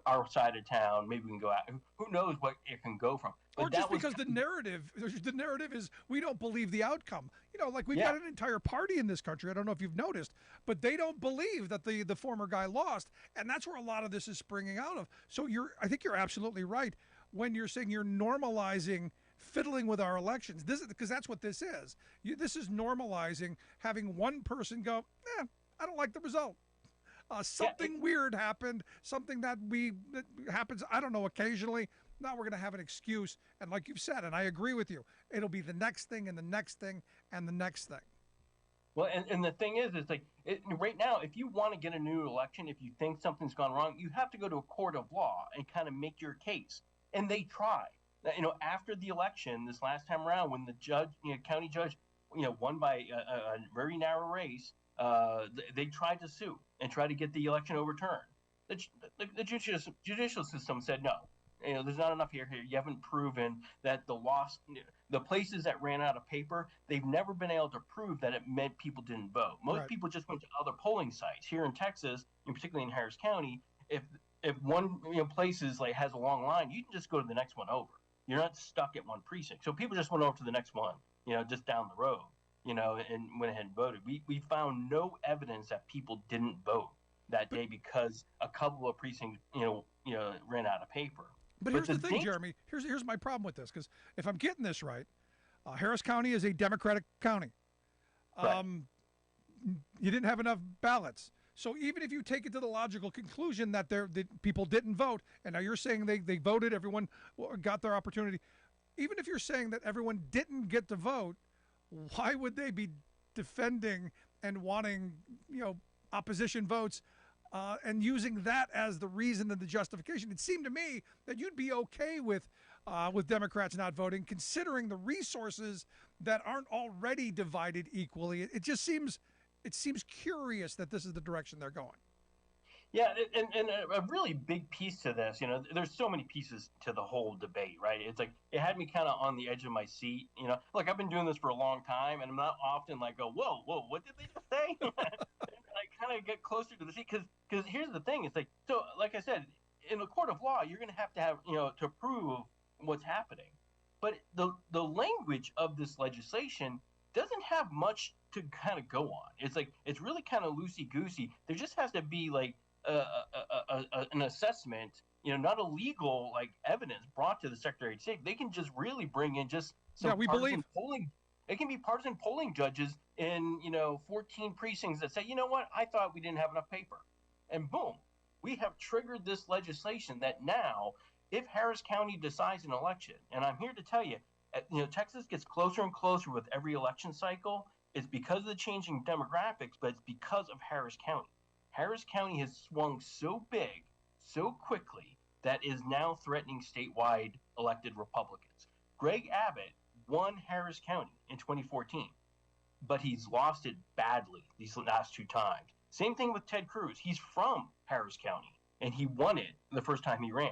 our side of town, maybe we can go out. Who knows what it can go from? But or just because the narrative is we don't believe the outcome. Like we've got an entire party in this country. I don't know if you've noticed, but they don't believe that the former guy lost, and that's where a lot of this is springing out of. So I think you're absolutely right when you're saying you're normalizing fiddling with our elections. Because that's what this is. This is normalizing having one person go, I don't like the result. Something weird happened, something that happens, I don't know, occasionally. Now we're going to have an excuse. And like you've said, and I agree with you, it'll be the next thing and the next thing and the next thing. Well, and the thing is right now, if you want to get a new election, if you think something's gone wrong, you have to go to a court of law and kind of make your case. And they try. After the election this last time around, when the judge, county judge, won by a very narrow race, they tried to sue and try to get the election overturned. The judicial system said no. There's not enough here. You haven't proven that the places that ran out of paper, they've never been able to prove that it meant people didn't vote. Most people just went to other polling sites. Here in Texas, and particularly in Harris County, if one place is has a long line, you can just go to the next one over. You're not stuck at one precinct. So people just went over to the next one, just down the road, and went ahead and voted. We found no evidence that people didn't vote that day because a couple of precincts, ran out of paper. But here's the thing, Jeremy. Here's my problem with this, because if I'm getting this right, Harris County is a Democratic county. Right. You didn't have enough ballots. So even if you take it to the logical conclusion that people didn't vote, and now you're saying they voted, everyone got their opportunity. Even if you're saying that everyone didn't get to vote, why would they be defending and wanting, opposition votes and using that as the reason and the justification? It seemed to me that you'd be okay with Democrats not voting, considering the resources that aren't already divided equally. It just seems curious that this is the direction they're going. Yeah, and a really big piece to this, there's so many pieces to the whole debate, right? It's like it had me kind of on the edge of my seat. Look, I've been doing this for a long time, and I'm not often like, whoa, what did they just say? I kind of get closer to the seat because here's the thing. It's like, so like I said, in a court of law, you're going to have, to prove what's happening. But the language of this legislation doesn't have much to kind of go on. It's like it's really kind of loosey goosey. There just has to be like an assessment, not a legal like evidence brought to the Secretary of State. They can just really bring in just some partisan polling. It can be partisan polling judges in 14 precincts that say, you know what, I thought we didn't have enough paper, and boom, we have triggered this legislation that now, if Harris County decides an election, and I'm here to tell you, Texas gets closer and closer with every election cycle. It's because of the changing demographics, but it's because of Harris County. Harris County has swung so big, so quickly, that is now threatening statewide elected Republicans. Greg Abbott won Harris County in 2014, but he's lost it badly these last 2 times. Same thing with Ted Cruz. He's from Harris County, and he won it the first time he ran,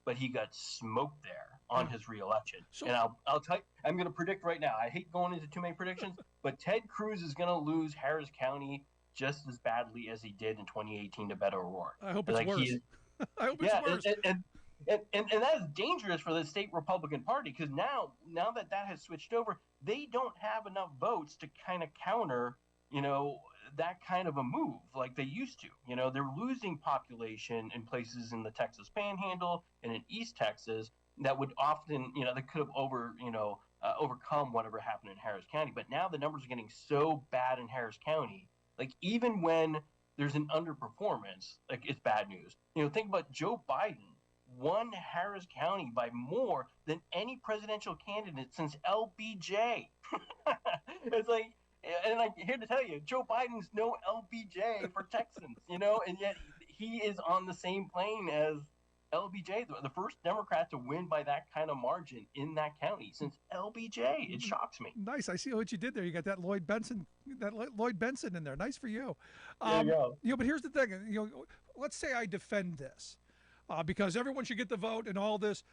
but he got smoked there on his reelection. So, and I'll tell you, I'm going to predict right now. I hate going into too many predictions, but Ted Cruz is going to lose Harris County just as badly as he did in 2018 to Beto O'Rourke. I hope it's worse. I hope it's worse. And that is dangerous for the state Republican Party, because now that has switched over, they don't have enough votes to kind of counter, that kind of a move like they used to. They're losing population in places in the Texas Panhandle and in East Texas that would often, they could have overcome whatever happened in Harris County. But now the numbers are getting so bad in Harris County, like even when there's an underperformance, like it's bad news. Think about Joe Biden won Harris County by more than any presidential candidate since LBJ. It's like, and I'm here to tell you, Joe Biden's no LBJ for Texans, and yet he is on the same plane as LBJ, the first Democrat to win by that kind of margin in that county since LBJ. It shocks me. Nice. I see what you did there. You got that Lloyd Benson in there. Nice for you. There you go. But here's the thing. Let's say I defend this because everyone should get the vote and all this.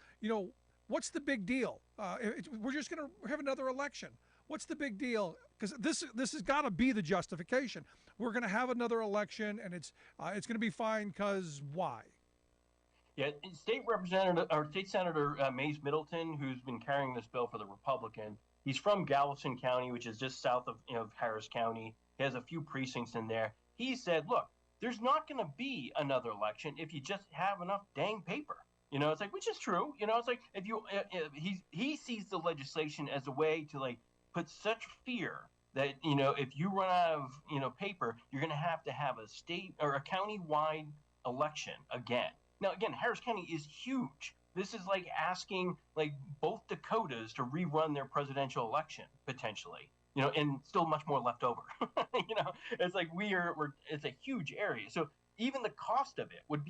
What's the big deal? We're just going to have another election. What's the big deal? Because this has got to be the justification. We're going to have another election, and it's going to be fine because why? Yeah, State Senator Mays Middleton, who's been carrying this bill for the Republican, he's from Galveston County, which is just south of Harris County. He has a few precincts in there. He said, look, there's not going to be another election if you just have enough dang paper. It's like, which is true. It's like if he sees the legislation as a way to like put such fear that, if you run out of, paper, you're going to have a state or a county-wide election again. Now, again, Harris County is huge. This is like asking like both Dakotas to rerun their presidential election potentially, and still much more left over. It's like it's a huge area. So even the cost of it would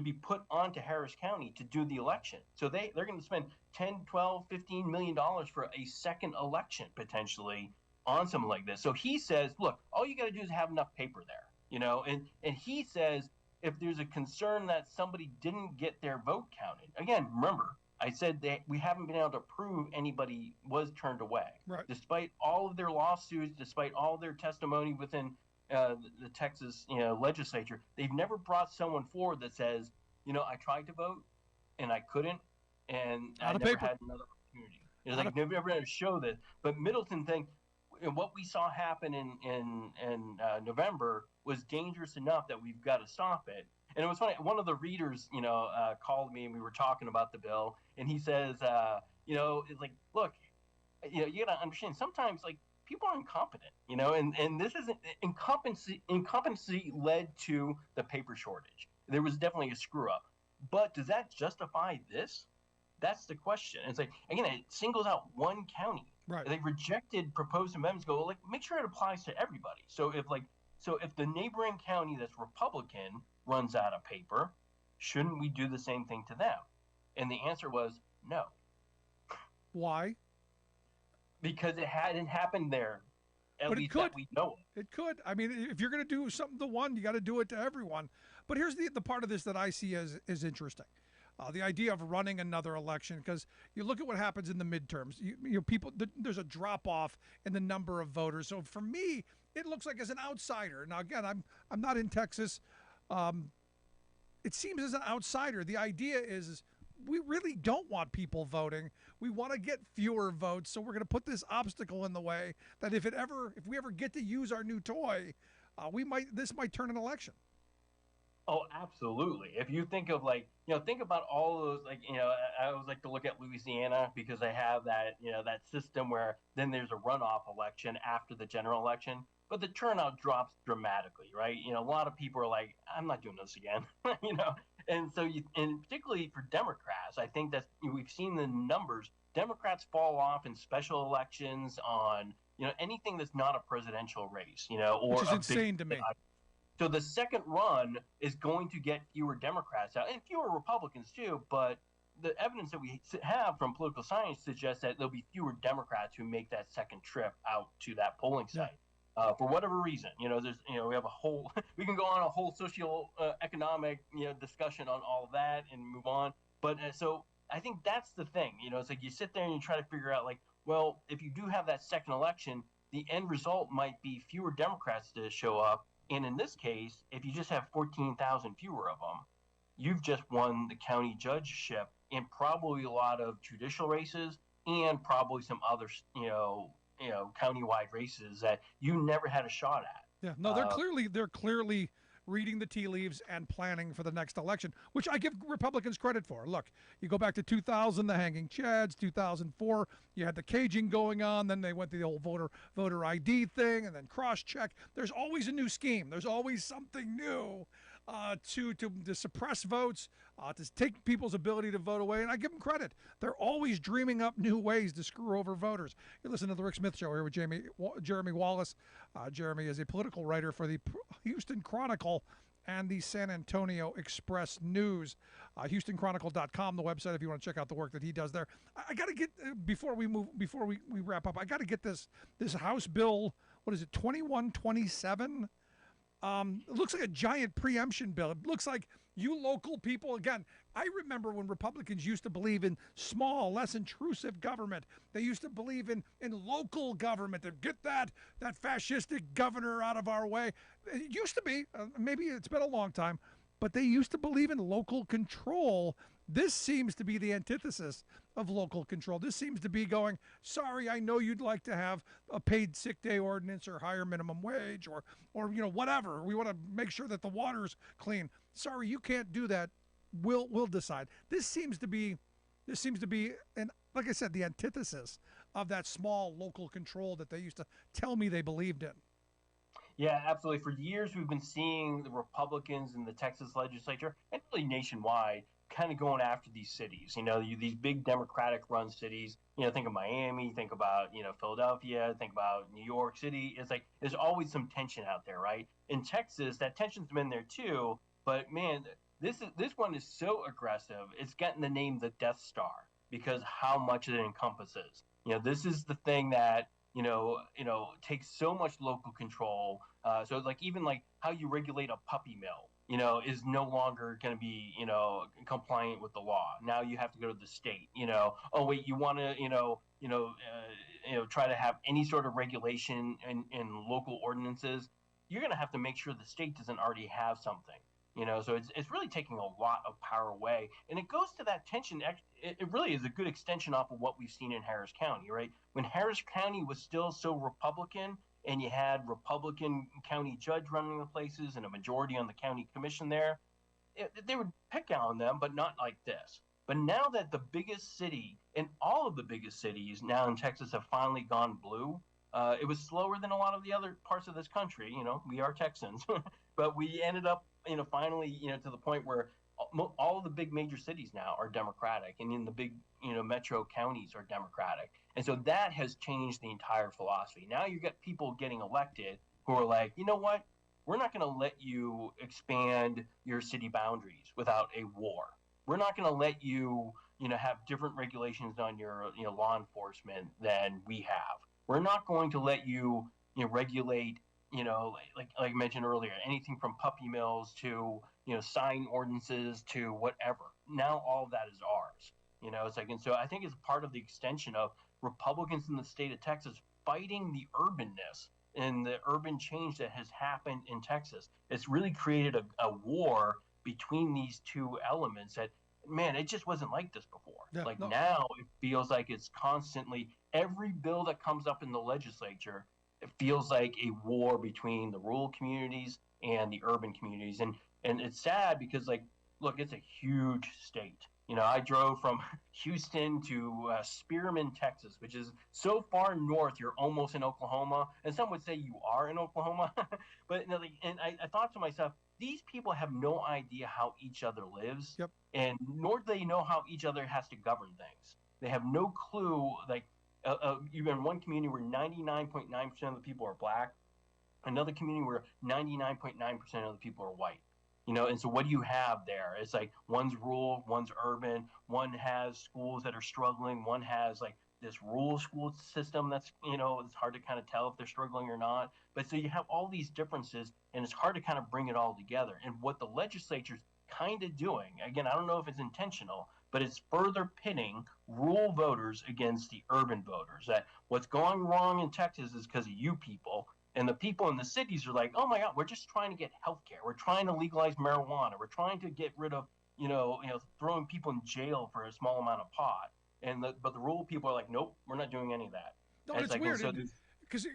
be put onto Harris County to do the election. So they're going to spend $10, $12, $15 million for a second election potentially on something like this. So he says, look, all you got to do is have enough paper there, and he says, if there's a concern that somebody didn't get their vote counted, again, remember, I said that we haven't been able to prove anybody was turned away. Right. Despite all of their lawsuits, despite all their testimony within the Texas legislature, they've never brought someone forward that says, I tried to vote and I couldn't, and I never had another opportunity. It's like they've never had to show that. But Middleton thing, what we saw happen in November was dangerous enough that we've got to stop it. And it was funny. One of the readers, called me and we were talking about the bill, and he says, it's like, look, you got to understand. Sometimes, like, people are incompetent, and this isn't incompetency led to the paper shortage. There was definitely a screw up, but does that justify this? That's the question. And it's like, again, it singles out one county. Right. They rejected proposed amendments. Go like, make sure it applies to everybody. So if the neighboring county that's Republican runs out of paper, shouldn't we do the same thing to them? And the answer was no. Why? Because it hadn't happened there. At least that we know of. It could. I mean, if you're going to do something to one, you got to do it to everyone. But here's the part of this that I see as interesting. The idea of running another election, because you look at what happens in the midterms. There's a drop off in the number of voters. So for me, it looks like as an outsider. Now again, I'm not in Texas. It seems as an outsider, the idea is we really don't want people voting. We want to get fewer votes, so we're going to put this obstacle in the way that if we ever get to use our new toy, this might turn an election. Oh, absolutely. If you think of think about all those, I always like to look at Louisiana because they have that, that system where then there's a runoff election after the general election, but the turnout drops dramatically, right? A lot of people are like, I'm not doing this again, and so and particularly for Democrats, I think that we've seen the numbers. Democrats fall off in special elections on, anything that's not a presidential race, or which is insane to me. So the second run is going to get fewer Democrats out and fewer Republicans too. But the evidence that we have from political science suggests that there'll be fewer Democrats who make that second trip out to that polling site. For whatever reason, there's, we have we can go on a whole economic, discussion on all of that and move on. But so I think that's the thing, it's like you sit there and you try to figure out well, if you do have that second election, the end result might be fewer Democrats to show up. And in this case, if you just have 14,000 fewer of them, you've just won the county judgeship in probably a lot of judicial races and probably some other, countywide races that you never had a shot at. Yeah, no, they're clearly reading the tea leaves and planning for the next election, which I give Republicans credit for. Look, you go back to 2000, the hanging chads, 2004, you had the caging going on, then they went to the old voter ID thing, and then cross-check. There's always a new scheme. There's always something new to suppress votes, to take people's ability to vote away, and I give them credit. They're always dreaming up new ways to screw over voters. You listen to the Rick Smith Show here with Jeremy Wallace. Jeremy is a political writer for the Houston Chronicle and the San Antonio Express News. HoustonChronicle.com, the website, if you want to check out the work that he does there. I got to get, before we wrap up, I got to get this House bill, what is it, 2127? It looks like a giant preemption bill. It looks like you local people, again, I remember when Republicans used to believe in small, less intrusive government. They used to believe in local government, to get that fascistic governor out of our way. It used to be, maybe it's been a long time, but they used to believe in local control. This seems to be the antithesis of local control. This seems to be going, sorry, I know you'd like to have a paid sick day ordinance or higher minimum wage or whatever. We want to make sure that the water's clean. Sorry, you can't do that. We'll decide. This seems to be, and like I said, the antithesis of that small local control that they used to tell me they believed in. Yeah, absolutely. For years, we've been seeing the Republicans in the Texas legislature and really nationwide kind of going after these cities. These big Democratic-run cities. Think of Miami, think about Philadelphia, think about New York City. It's like there's always some tension out there, right? In Texas, that tension's been there too. But man, this one is so aggressive. It's gotten the name the Death Star because how much it encompasses. This is the thing that takes so much local control. So even how you regulate a puppy mill, is no longer going to be, compliant with the law. Now you have to go to the state. Oh wait, you want to, try to have any sort of regulation in local ordinances. You're going to have to make sure the state doesn't already have something. So it's really taking a lot of power away, and it goes to that tension. It really is a good extension off of what we've seen in Harris County, right? When Harris County was still so Republican, and you had Republican county judge running the places and a majority on the county commission there, they would pick on them, but not like this. But now that the biggest city and all of the biggest cities now in Texas have finally gone blue, it was slower than a lot of the other parts of this country. We are Texans, but we ended up, finally, to the point where all of the big major cities now are Democratic, and in the big, metro counties are Democratic. And so that has changed the entire philosophy. Now you got people getting elected who are like, you know what? We're not going to let you expand your city boundaries without a war. We're not going to let you, have different regulations on your, law enforcement than we have. We're not going to let you, regulate, like I mentioned earlier, anything from puppy mills to, sign ordinances to whatever. Now all of that is ours. It's like, and so I think it's part of the extension of Republicans in the state of Texas fighting the urbanness and the urban change that has happened in Texas. It's really created a war between these two elements that man, it just wasn't like this before. Yeah, Like no. now it feels like it's constantly every bill that comes up in the legislature, it feels like a war between the rural communities and the urban communities. And it's sad because like look, it's a huge state. I drove from Houston to Spearman, Texas, which is so far north you're almost in Oklahoma, and some would say you are in Oklahoma. But and I thought to myself, these people have no idea how each other lives, Yep. and nor do they know how each other has to govern things. They have no clue. Like you're in one community where 99.9% of the people are black, another community where 99.9% of the people are white. And so what do you have there? It's like one's rural, one's urban, one has schools that are struggling, one has like this rural school system that's, it's hard to kind of tell if they're struggling or not. But so you have all these differences, and it's hard to kind of bring it all together. And what the legislature's kind of doing, again, I don't know if it's intentional, but it's further pitting rural voters against the urban voters. That what's going wrong in Texas is because of you people. And the people in the cities are like, oh my God, we're just trying to get health care. We're trying to legalize marijuana. We're trying to get rid of, throwing people in jail for a small amount of pot. But the rural people are like, nope, we're not doing any of that. No, and it's like, weird. So because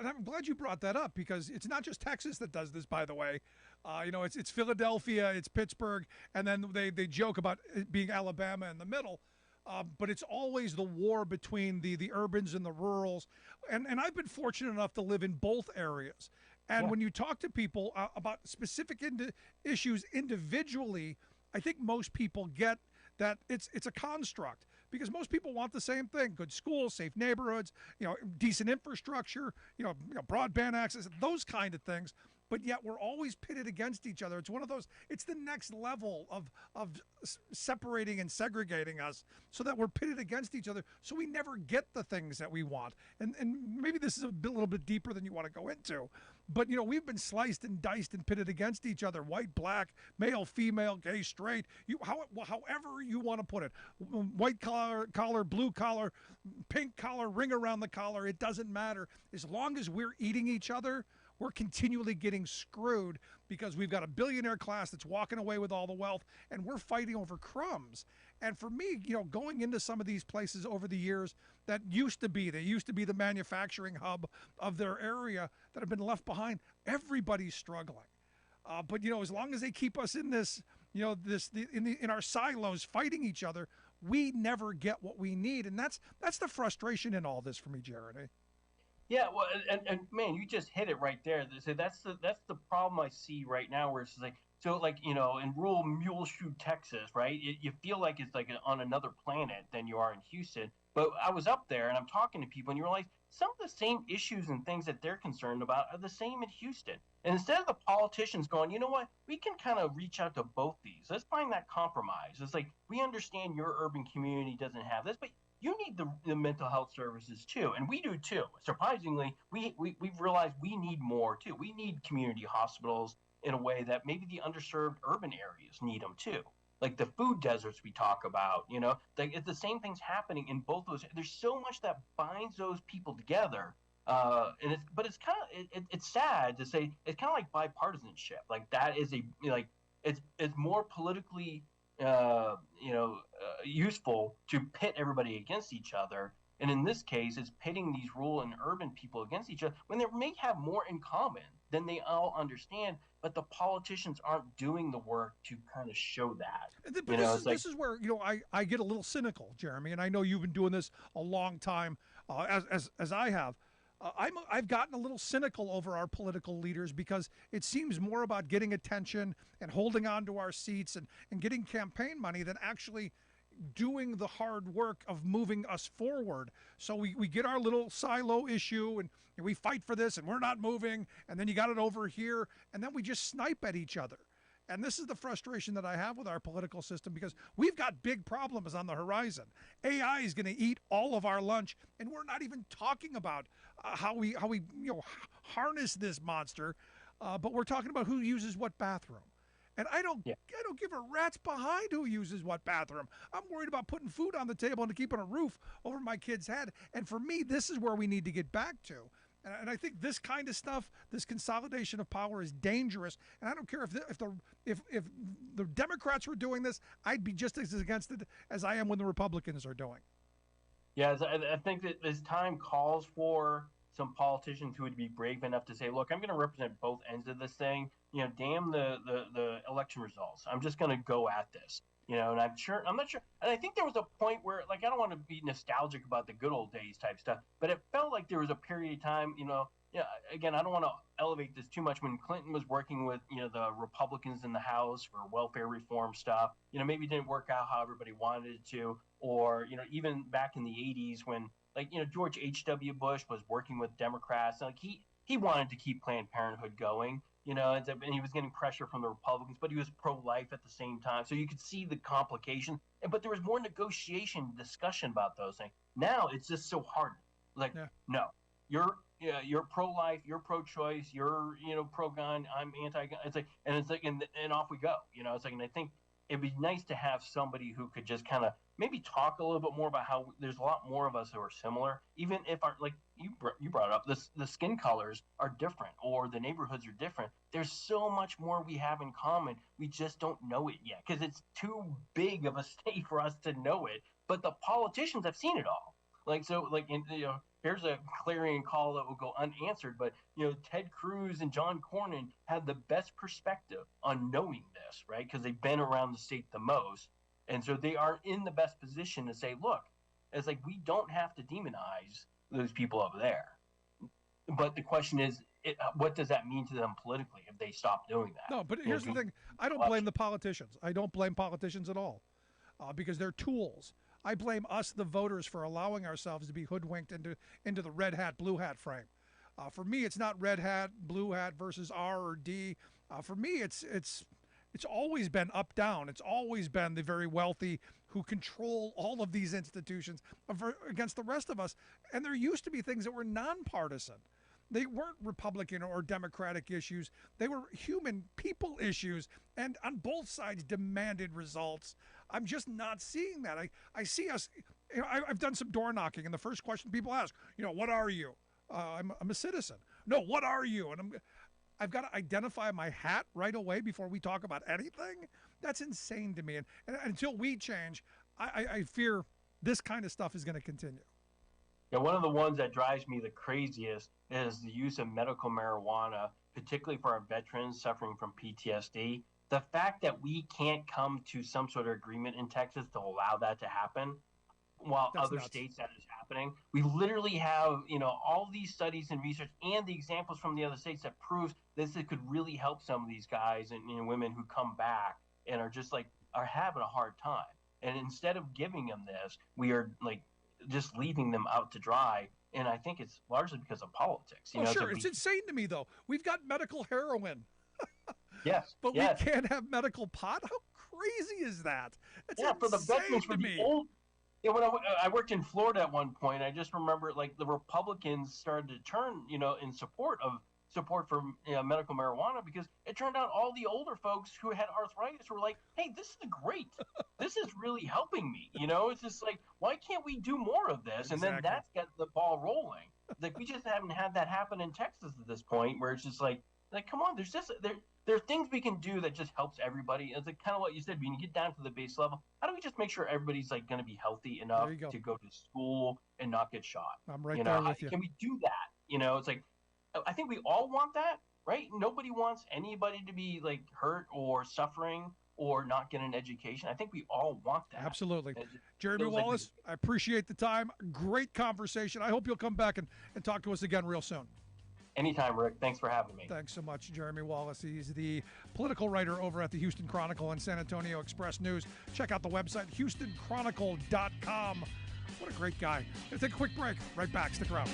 I'm glad you brought that up, because it's not just Texas that does this, by the way. It's Philadelphia, it's Pittsburgh, and then they joke about it being Alabama in the middle. But it's always the war between the urbans and the rurals. And I've been fortunate enough to live in both areas. And when you talk to people about specific issues individually, I think most people get that it's a construct, because most people want the same thing: good schools, safe neighborhoods, decent infrastructure, broadband access, those kind of things. But yet we're always pitted against each other. It's one of those, it's the next level of separating and segregating us, so that we're pitted against each other, so we never get the things that we want. And maybe this is little bit deeper than you want to go into, but we've been sliced and diced and pitted against each other: white, black, male, female, gay, straight, however you want to put it. White collar, blue collar, pink collar, ring around the collar, it doesn't matter. As long as we're eating each other, we're continually getting screwed, because we've got a billionaire class that's walking away with all the wealth, and we're fighting over crumbs. And for me, going into some of these places over the years that used to be the manufacturing hub of their area, that have been left behind, everybody's struggling. But as long as they keep us in this, in our silos fighting each other, we never get what we need. And that's the frustration in all this for me, Jeremy. Yeah, well, and man, you just hit it right there. So that's the problem I see right now, where it's like, in rural Muleshoe, Texas, right? You feel like it's like on another planet than you are in Houston. But I was up there and I'm talking to people, and you realize some of the same issues and things that they're concerned about are the same in Houston. And instead of the politicians going, you know what, we can kind of reach out to both these. Let's find that compromise. It's like, we understand your urban community doesn't have this, but you need the mental health services too, and we do too. Surprisingly, we've realized we need more too. We need community hospitals in a way that maybe the underserved urban areas need them too. Like the food deserts we talk about, it's the same thing's happening in both those. There's so much that binds those people together, it's kind of it's sad to say, it's kind of like bipartisanship. Like that is it's more politically useful to pit everybody against each other. And in this case, it's pitting these rural and urban people against each other when they may have more in common than they all understand, but the politicians aren't doing the work to kind of show that. But this is where I get a little cynical, Jeremy, and I know you've been doing this a long time, as I have. I've gotten a little cynical over our political leaders, because it seems more about getting attention and holding on to our seats and getting campaign money than actually doing the hard work of moving us forward. So we get our little silo issue, and we fight for this, and we're not moving, and then you got it over here, and then we just snipe at each other. And this is the frustration that I have with our political system, because we've got big problems on the horizon. AI is going to eat all of our lunch, and we're not even talking about how we harness this monster, but we're talking about who uses what bathroom. And I don't give a rat's behind who uses what bathroom. I'm worried about putting food on the table and keeping a roof over my kid's head. And for me, this is where we need to get back to. And I think this kind of stuff, this consolidation of power, is dangerous. And I don't care if the Democrats were doing this, I'd be just as against it as I am when the Republicans are doing. Yeah, I think that this time calls for some politicians who would be brave enough to say, look, I'm going to represent both ends of this thing. Damn the election results. I'm just going to go at this. And I'm not sure. And I think there was a point where, like, I don't want to be nostalgic about the good old days type stuff, but it felt like there was a period of time, again, I don't want to elevate this too much, when Clinton was working with, the Republicans in the House for welfare reform stuff, maybe it didn't work out how everybody wanted it to, or, even back in the 80s when, George H.W. Bush was working with Democrats, and, he wanted to keep Planned Parenthood going, and he was getting pressure from the Republicans, but he was pro-life at the same time. So you could see the complication, but there was more negotiation, discussion about those things. Now it's just so hard. No, you're pro-life, you're pro-choice, you're, pro-gun, I'm anti-gun. And off we go. And I think it'd be nice to have somebody who could just kind of maybe talk a little bit more about how there's a lot more of us who are similar, even if you brought up the skin colors are different or the neighborhoods are different. There's so much more we have in common. We just don't know it yet because it's too big of a state for us to know it. But the politicians have seen it all. Here's a clarion call that will go unanswered, but Ted Cruz and John Cornyn had the best perspective on knowing this, right? Because they've been around the state the most. And so they are in the best position to say, look, it's like we don't have to demonize those people over there. But the question is, what does that mean to them politically if they stop doing that? No, but here's the thing. I don't blame the politicians. I don't blame politicians at all because they're tools. I blame us, the voters, for allowing ourselves to be hoodwinked into the red hat, blue hat frame. For me, it's not red hat, blue hat versus R or D. For me, it's always been up down. It's always been the very wealthy who control all of these institutions against the rest of us. And there used to be things that were nonpartisan. They weren't Republican or Democratic issues. They were human people issues, and on both sides demanded results. I'm just not seeing that. I see us, I've done some door knocking, and the first question people ask, what are you? I'm a citizen. No, what are you? And I've got to identify my hat right away before we talk about anything. That's insane to me. And until we change, I fear this kind of stuff is going to continue. Yeah, one of the ones that drives me the craziest is the use of medical marijuana, particularly for our veterans suffering from PTSD. The fact that we can't come to some sort of agreement in Texas to allow that to happen, while That's other nuts. states that is happening. We literally have, all these studies and research and the examples from the other states that proves this could really help some of these guys and women who come back and are just are having a hard time. And instead of giving them this, we are just leaving them out to dry. And I think it's largely because of politics. Sure. It's insane to me, though. We've got medical heroin. Yes. But yes. we can't have medical pot? How crazy is that? It's for the veterans, for me. the old. Yeah, when I worked in Florida at one point, I just remember the Republicans started to turn, in support for medical marijuana, because it turned out all the older folks who had arthritis were like, hey, this is great. This is really helping me. It's just why can't we do more of this? And then that's got the ball rolling. We just haven't had that happen in Texas at this point, where it's just come on, there are things we can do that just helps everybody. It's kind of what you said, when you get down to the base level, how do we just make sure everybody's going to be healthy enough to go to school and not get shot? I'm right there with you. Can we do that? It's I think we all want that, right? Nobody wants anybody to be hurt or suffering or not get an education. I think we all want that. Absolutely. Jeremy Wallace, I appreciate the time. Great conversation. I hope you'll come back and talk to us again real soon. Anytime, Rick. Thanks for having me. Thanks so much, Jeremy Wallace. He's the political writer over at the Houston Chronicle and San Antonio Express News. Check out the website, HoustonChronicle.com. What a great guy. Gonna take a quick break. Right back. Stick around.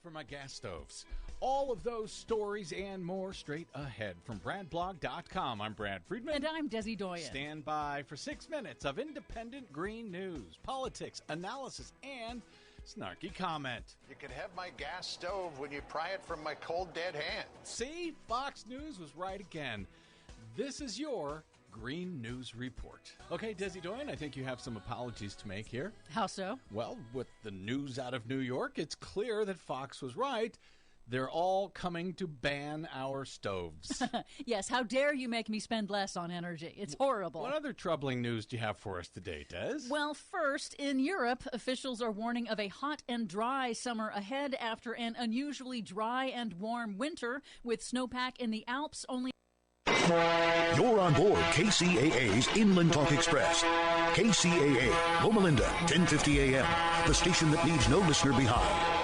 For my gas stoves. All of those stories and more straight ahead from BradBlog.com. I'm Brad Friedman. And I'm Desi Doyen. Stand by for 6 minutes of independent green news, politics, analysis, and Snarky comment. You can have my gas stove when you pry it from my cold, dead hand. See? Fox News was right again. This is your Green News Report. Okay, Desi Doyen, I think you have some apologies to make here. How so? Well, with the news out of New York, it's clear that Fox was right. They're all coming to ban our stoves. Yes, how dare you make me spend less on energy? It's horrible. What other troubling news do you have for us today, Des? Well, first, in Europe, officials are warning of a hot and dry summer ahead after an unusually dry and warm winter with snowpack in the Alps only. You're on board KCAA's Inland Talk Express. KCAA, Loma Linda, 1050 a.m., the station that leaves no listener behind.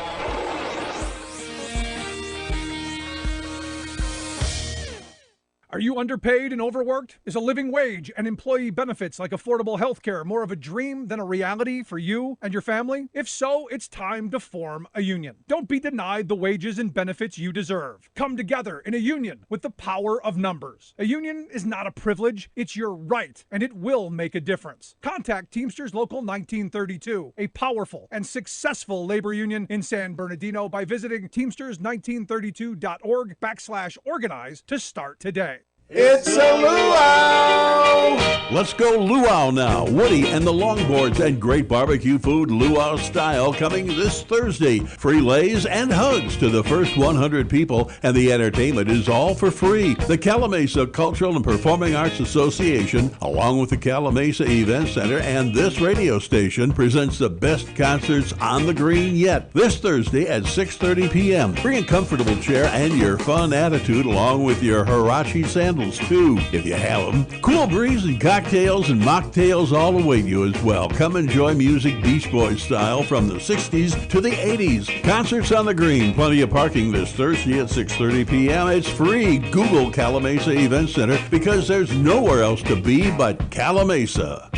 Are you underpaid and overworked? Is a living wage and employee benefits like affordable health care more of a dream than a reality for you and your family? If so, it's time to form a union. Don't be denied the wages and benefits you deserve. Come together in a union with the power of numbers. A union is not a privilege, it's your right, and it will make a difference. Contact Teamsters Local 1932, a powerful and successful labor union in San Bernardino, by visiting teamsters1932.org/organize to start today. It's a luau! Let's go luau now. Woody and the Longboards and great barbecue food luau style coming this Thursday. Free lays and hugs to the first 100 people, and the entertainment is all for free. The Calamasa Cultural and Performing Arts Association, along with the Calamasa Event Center and this radio station, presents the best concerts on the green yet. This Thursday at 6:30 p.m. Bring a comfortable chair and your fun attitude, along with your Hirachi sandals too, if you have them. Cool breeze and cocktails and mocktails all await you as well. Come enjoy music Beach Boys style from the 60s to the 80s. Concerts on the green. Plenty of parking this Thursday at 6:30 p.m. It's free. Google Calamasa Event Center, because there's nowhere else to be but Calamasa.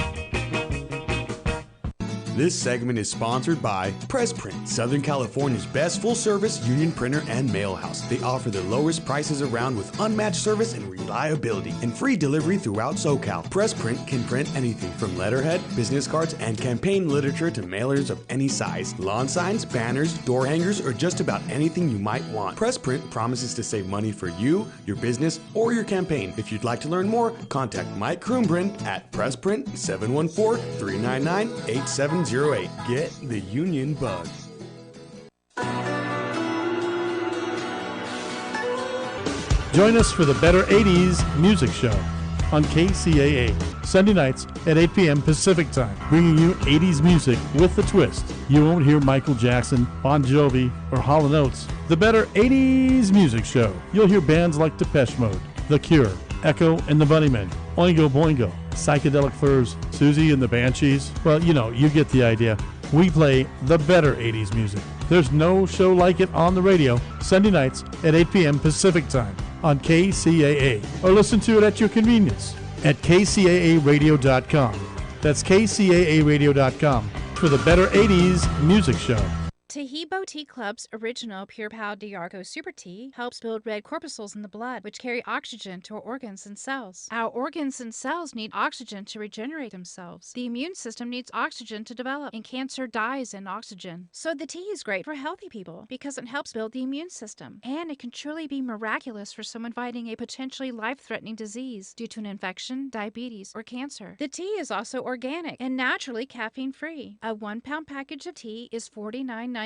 This segment is sponsored by PressPrint, Southern California's best full-service union printer and mail house. They offer the lowest prices around with unmatched service and reliability, and free delivery throughout SoCal. PressPrint can print anything from letterhead, business cards, and campaign literature to mailers of any size, lawn signs, banners, door hangers, or just about anything you might want. PressPrint promises to save money for you, your business, or your campaign. If you'd like to learn more, contact Mike Kroonbrand at PressPrint 714-399-8708. Get the union bug. Join us for the Better 80s Music Show on KCAA, Sunday nights at 8 p.m. Pacific Time, bringing you 80s music with a twist. You won't hear Michael Jackson, Bon Jovi, or Hall & Oates. The Better 80s Music Show. You'll hear bands like Depeche Mode, The Cure, Echo and the Bunnymen, Oingo Boingo, Psychedelic Furs, Susie and the Banshees. Well, you get the idea. We play the better 80s music. There's no show like it on the radio, Sunday nights at 8 p.m. Pacific Time on KCAA, or listen to it at your convenience at KCAAradio.com. That's KCAAradio.com for the Better 80s Music Show. Tahibo Tea Club's original Pure Pau Diarco Super Tea helps build red corpuscles in the blood, which carry oxygen to our organs and cells. Our organs and cells need oxygen to regenerate themselves. The immune system needs oxygen to develop, and cancer dies in oxygen. So the tea is great for healthy people because it helps build the immune system. And it can truly be miraculous for someone fighting a potentially life-threatening disease due to an infection, diabetes, or cancer. The tea is also organic and naturally caffeine-free. A 1-pound package of tea is $49.95,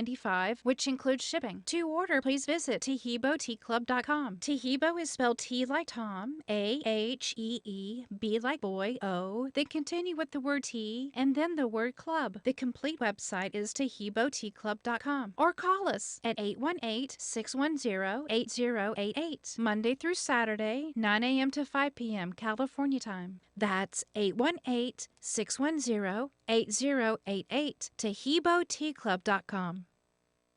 which includes shipping. To order, please visit TahiboTeaClub.com. Tahibo is spelled T like Tom, A-H-E-E, B like boy, O, then continue with the word tea, and then the word club. The complete website is TahiboTeaClub.com. Or call us at 818-610-8088, Monday through Saturday, 9 a.m. to 5 p.m. California time. That's 818-610-8088, TahiboTeaClub.com.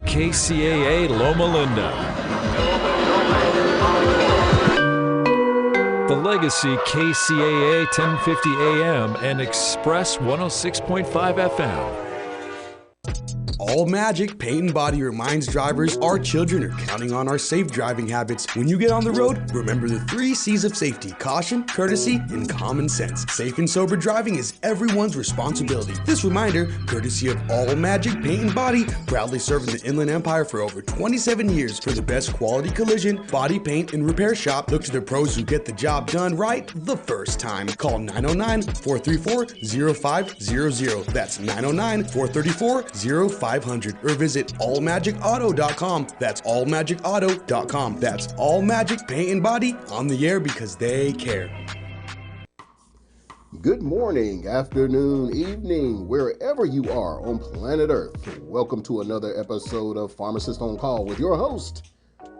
KCAA Loma Linda. The Legacy KCAA 1050 AM and Express 106.5 FM. All Magic Paint and Body reminds drivers our children are counting on our safe driving habits. When you get on the road, remember the 3 C's of safety: caution, courtesy, and common sense. Safe and sober driving is everyone's responsibility. This reminder, courtesy of All Magic Paint and Body, proudly serving the Inland Empire for over 27 years. For the best quality collision, body paint, and repair shop, look to the pros who get the job done right the first time. Call 909-434-0500. That's 909-434-0500. Or visit allmagicauto.com. That's allmagicauto.com. That's All Magic Paint and Body, on the air because they care. Good morning, afternoon, evening, wherever you are on planet Earth. Welcome to another episode of Pharmacist on Call with your host,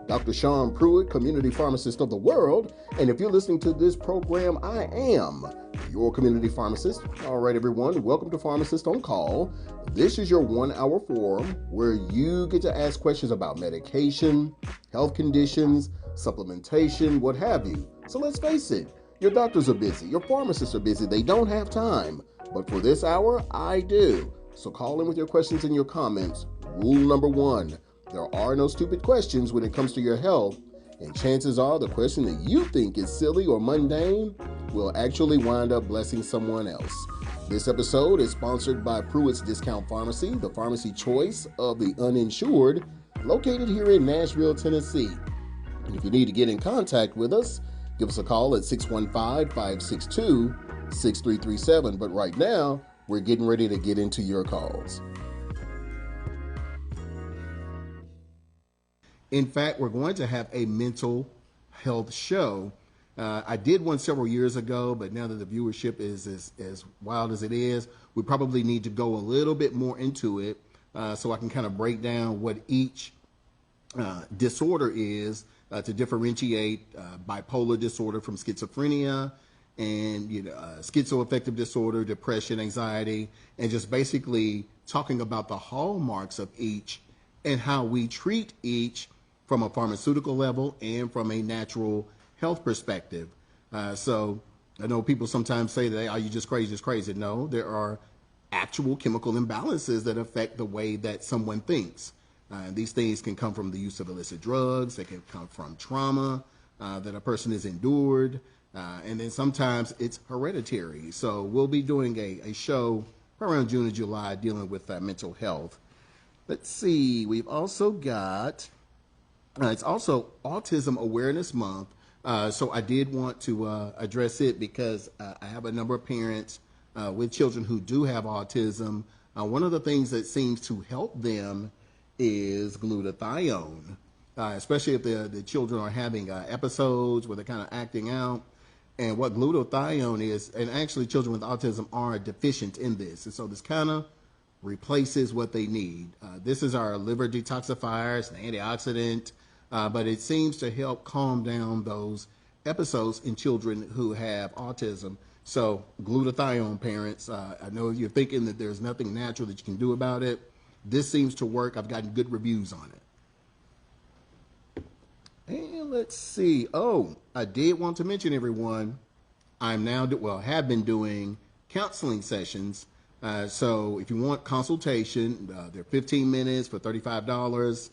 Dr. Sean Pruitt, community pharmacist of the world. And if you're listening to this program, I am your community pharmacist. All right, everyone, welcome to Pharmacist on Call. This is your 1-hour forum where you get to ask questions about medication, health conditions, supplementation, what have you. So let's face it, your doctors are busy, your pharmacists are busy, they don't have time. But for this hour, I do. So call in with your questions and your comments. Rule number 1, there are no stupid questions when it comes to your health, and chances are the question that you think is silly or mundane will actually wind up blessing someone else. This episode is sponsored by Pruitt's Discount Pharmacy, the pharmacy choice of the uninsured, located here in Nashville, Tennessee. And if you need to get in contact with us, give us a call at 615-562-6337. But right now, we're getting ready to get into your calls. In fact, we're going to have a mental health show. I did one several years ago, but now that the viewership is as wild as it is, we probably need to go a little bit more into it so I can kind of break down what each disorder is to differentiate bipolar disorder from schizophrenia and schizoaffective disorder, depression, anxiety, and just basically talking about the hallmarks of each and how we treat each from a pharmaceutical level and from a natural health perspective. So I know people sometimes say that, are you just crazy? No, there are actual chemical imbalances that affect the way that someone thinks. These things can come from the use of illicit drugs. They can come from trauma that a person has endured. And then sometimes it's hereditary. So we'll be doing a show around June or July dealing with mental health. Let's see. We've also got, it's also Autism Awareness Month. So I did want to address it because I have a number of parents with children who do have autism. One of the things that seems to help them is glutathione, especially if the children are having episodes where they're kind of acting out. And what glutathione is, and actually children with autism are deficient in this. And so this kind of replaces what they need. This is our liver detoxifier, it's an antioxidant, but it seems to help calm down those episodes in children who have autism. So glutathione, parents, I know you're thinking that there's nothing natural that you can do about it. This seems to work. I've gotten good reviews on it. And let's see. Oh, I did want to mention, everyone, I'm now, have been doing counseling sessions. So if you want consultation, they're 15 minutes for $35.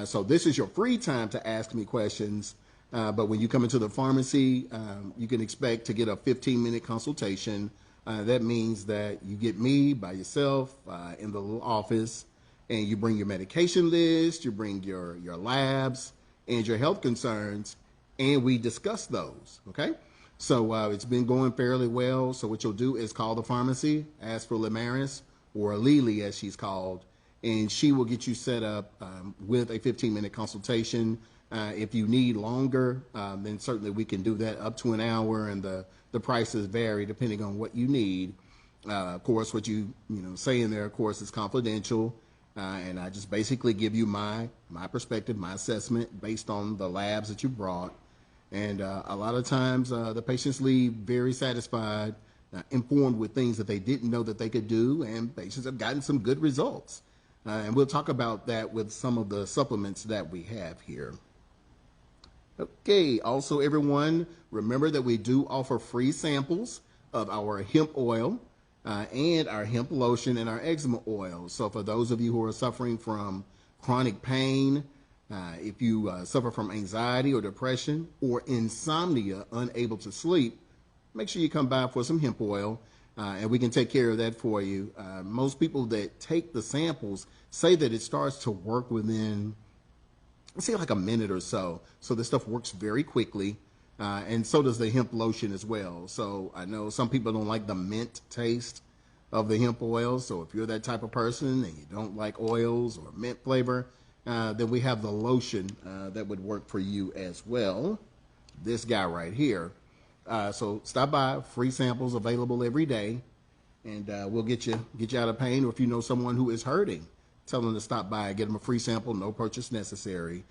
So this is your free time to ask me questions. But when you come into the pharmacy, you can expect to get a 15-minute consultation. That means that you get me by yourself in the little office, and you bring your medication list, you bring your labs and your health concerns, and we discuss those, okay? So it's been going fairly well. So what you'll do is call the pharmacy, ask for Lamaris, or Lily as she's called, and she will get you set up with a 15-minute consultation. If you need longer, then certainly we can do that up to an hour, and the prices vary depending on what you need. Of course, what you say in there, of course, is confidential, and I just basically give you my perspective, my assessment based on the labs that you brought. And a lot of times the patients leave very satisfied, informed with things that they didn't know that they could do, and patients have gotten some good results. And we'll talk about that with some of the supplements that we have here. Okay, also everyone, remember that we do offer free samples of our hemp oil. and our hemp lotion and our eczema oil. So for those of you who are suffering from chronic pain, if you suffer from anxiety or depression or insomnia, unable to sleep, make sure you come by for some hemp oil, and we can take care of that for you. Most people that take the samples say that it starts to work within, let's say, like a minute or so. So this stuff works very quickly, and so does the hemp lotion as well. So I know some people don't like the mint taste of the hemp oil. So if you're that type of person and you don't like oils or mint flavor, then we have the lotion that would work for you as well. This guy right here. So stop by, free samples available every day, and we'll get you out of pain. Or if you know someone who is hurting, tell them to stop by and get them a free sample, no purchase necessary.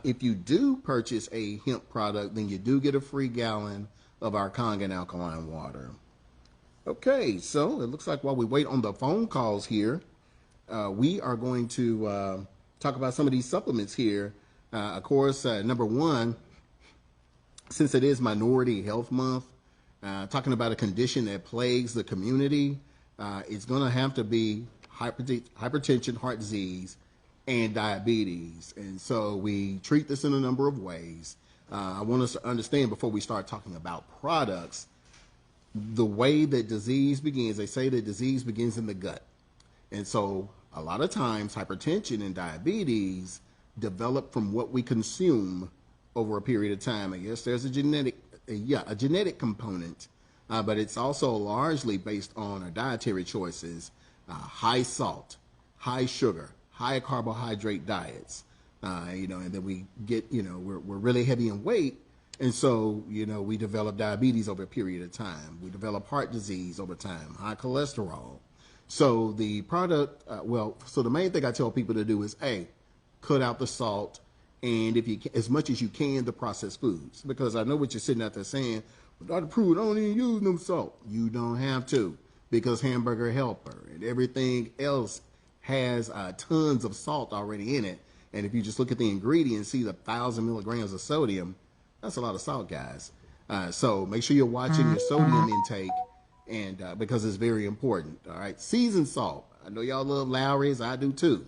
If you do purchase a hemp product, then you do get a free gallon of our Kangen alkaline water. Okay, so it looks like while we wait on the phone calls here, we are going to talk about some of these supplements here. Of course, number one, since it is Minority Health Month, talking about a condition that plagues the community, it's going to have to be hypertension, heart disease, and diabetes. And so we treat this in a number of ways. I want us to understand before we start talking about products, the way that disease begins. They say that disease begins in the gut. And so a lot of times hypertension and diabetes develop from what we consume over a period of time. I guess there's a genetic component, but it's also largely based on our dietary choices, high salt, high sugar, high carbohydrate diets, and then we get, we're really heavy in weight. And so, we develop diabetes over a period of time. We develop heart disease over time, high cholesterol. So the product, so the main thing I tell people to do is, A, cut out the salt, and if you can, as much as you can, the processed foods. Because I know what you're sitting out there saying, well, Dr. Pruitt, I don't even use no salt. You don't have to, because Hamburger Helper and everything else has tons of salt already in it. And if you just look at the ingredients, see the 1,000 milligrams of sodium, that's a lot of salt, guys. So make sure you're watching your sodium intake, and because it's very important. All right, seasoned salt. I know y'all love Lowry's, I do too.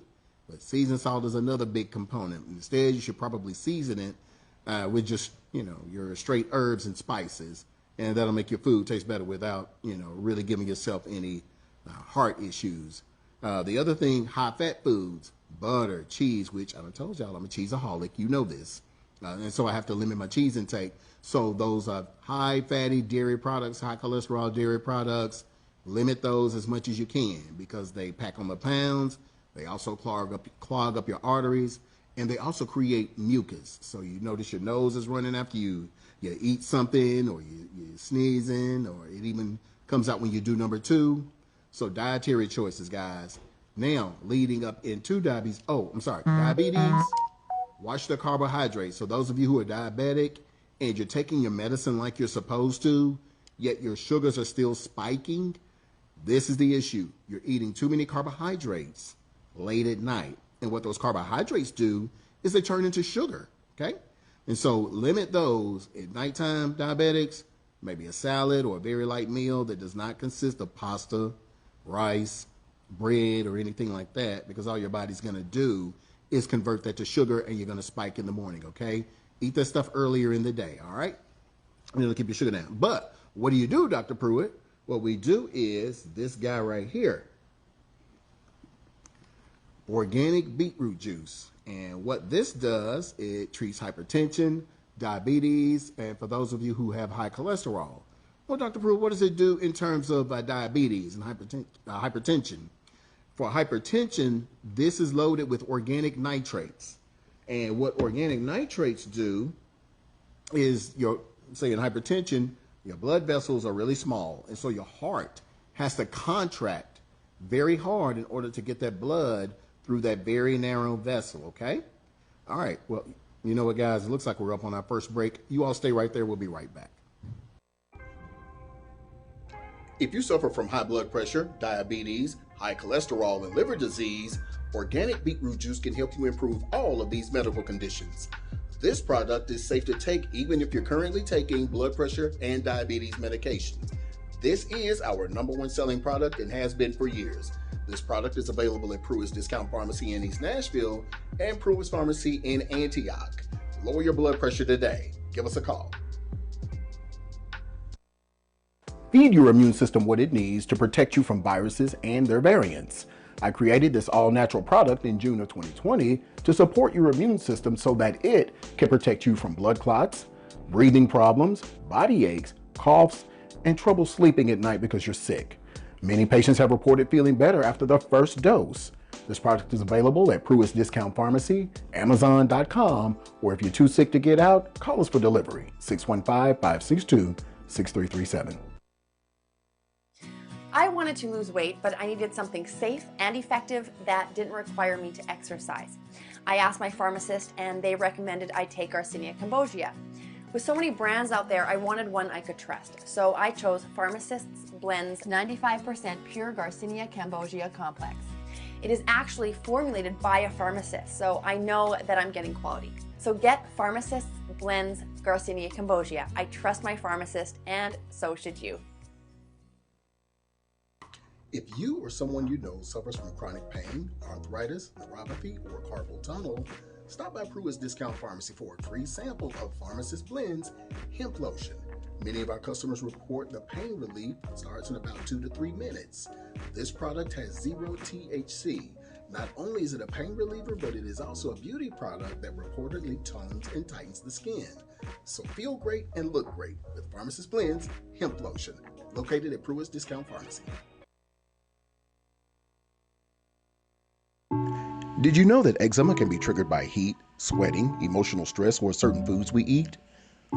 But seasoned salt is another big component. Instead, you should probably season it with just, your straight herbs and spices, and that'll make your food taste better without, really giving yourself any heart issues. The other thing, high-fat foods, butter, cheese, which I told y'all I'm a cheeseaholic. You know this. And so I have to limit my cheese intake. So those high-fatty dairy products, high-cholesterol dairy products, limit those as much as you can because they pack on the pounds. They also clog up your arteries, and they also create mucus. So you notice your nose is running after you eat something, or you sneezing, or it even comes out when you do number two. So dietary choices, guys. Now, leading up into diabetes. Diabetes. Watch the carbohydrates. So those of you who are diabetic and you're taking your medicine like you're supposed to, yet your sugars are still spiking, this is the issue. You're eating too many carbohydrates late at night. And what those carbohydrates do is they turn into sugar, okay? And so limit those at nighttime, diabetics, maybe a salad or a very light meal that does not consist of pasta, rice, bread, or anything like that, because all your body's gonna do is convert that to sugar, and you're gonna spike in the morning, okay? Eat that stuff earlier in the day, all right? And it'll keep your sugar down. But what do you do, Dr. Pruitt? What we do is this guy right here. Organic beetroot juice. And what this does, it treats hypertension, diabetes, and for those of you who have high cholesterol. Well, Dr. Pruitt, what does it do in terms of diabetes and hypertension? For hypertension, this is loaded with organic nitrates. And what organic nitrates do is, in hypertension, your blood vessels are really small. And so your heart has to contract very hard in order to get that blood through that very narrow vessel, okay? All right, well, you know what, guys? It looks like we're up on our first break. You all stay right there. We'll be right back. If you suffer from high blood pressure, diabetes, high cholesterol, and liver disease, organic beetroot juice can help you improve all of these medical conditions. This product is safe to take even if you're currently taking blood pressure and diabetes medication. This is our number one selling product and has been for years. This product is available at Pruitt's Discount Pharmacy in East Nashville and Pruitt's Pharmacy in Antioch. Lower your blood pressure today. Give us a call. Feed your immune system what it needs to protect you from viruses and their variants. I created this all-natural product in June of 2020 to support your immune system so that it can protect you from blood clots, breathing problems, body aches, coughs, and trouble sleeping at night because you're sick. Many patients have reported feeling better after their first dose. This product is available at Pruitt's Discount Pharmacy, Amazon.com, or if you're too sick to get out, call us for delivery, 615-562-6337. I wanted to lose weight, but I needed something safe and effective that didn't require me to exercise. I asked my pharmacist and they recommended I take Garcinia Cambogia. With so many brands out there, I wanted one I could trust. So I chose Pharmacist's Blends 95% Pure Garcinia Cambogia Complex. It is actually formulated by a pharmacist, so I know that I'm getting quality. So get Pharmacist's Blends Garcinia Cambogia. I trust my pharmacist, and so should you. If you or someone you know suffers from chronic pain, arthritis, neuropathy, or carpal tunnel, stop by Pruitt's Discount Pharmacy for a free sample of Pharmacist Blends Hemp Lotion. Many of our customers report the pain relief starts in about 2 to 3 minutes. This product has 0 THC. Not only is it a pain reliever, but it is also a beauty product that reportedly tones and tightens the skin. So feel great and look great with Pharmacist Blends Hemp Lotion, located at Pruitt's Discount Pharmacy. Did you know that eczema can be triggered by heat, sweating, emotional stress, or certain foods we eat?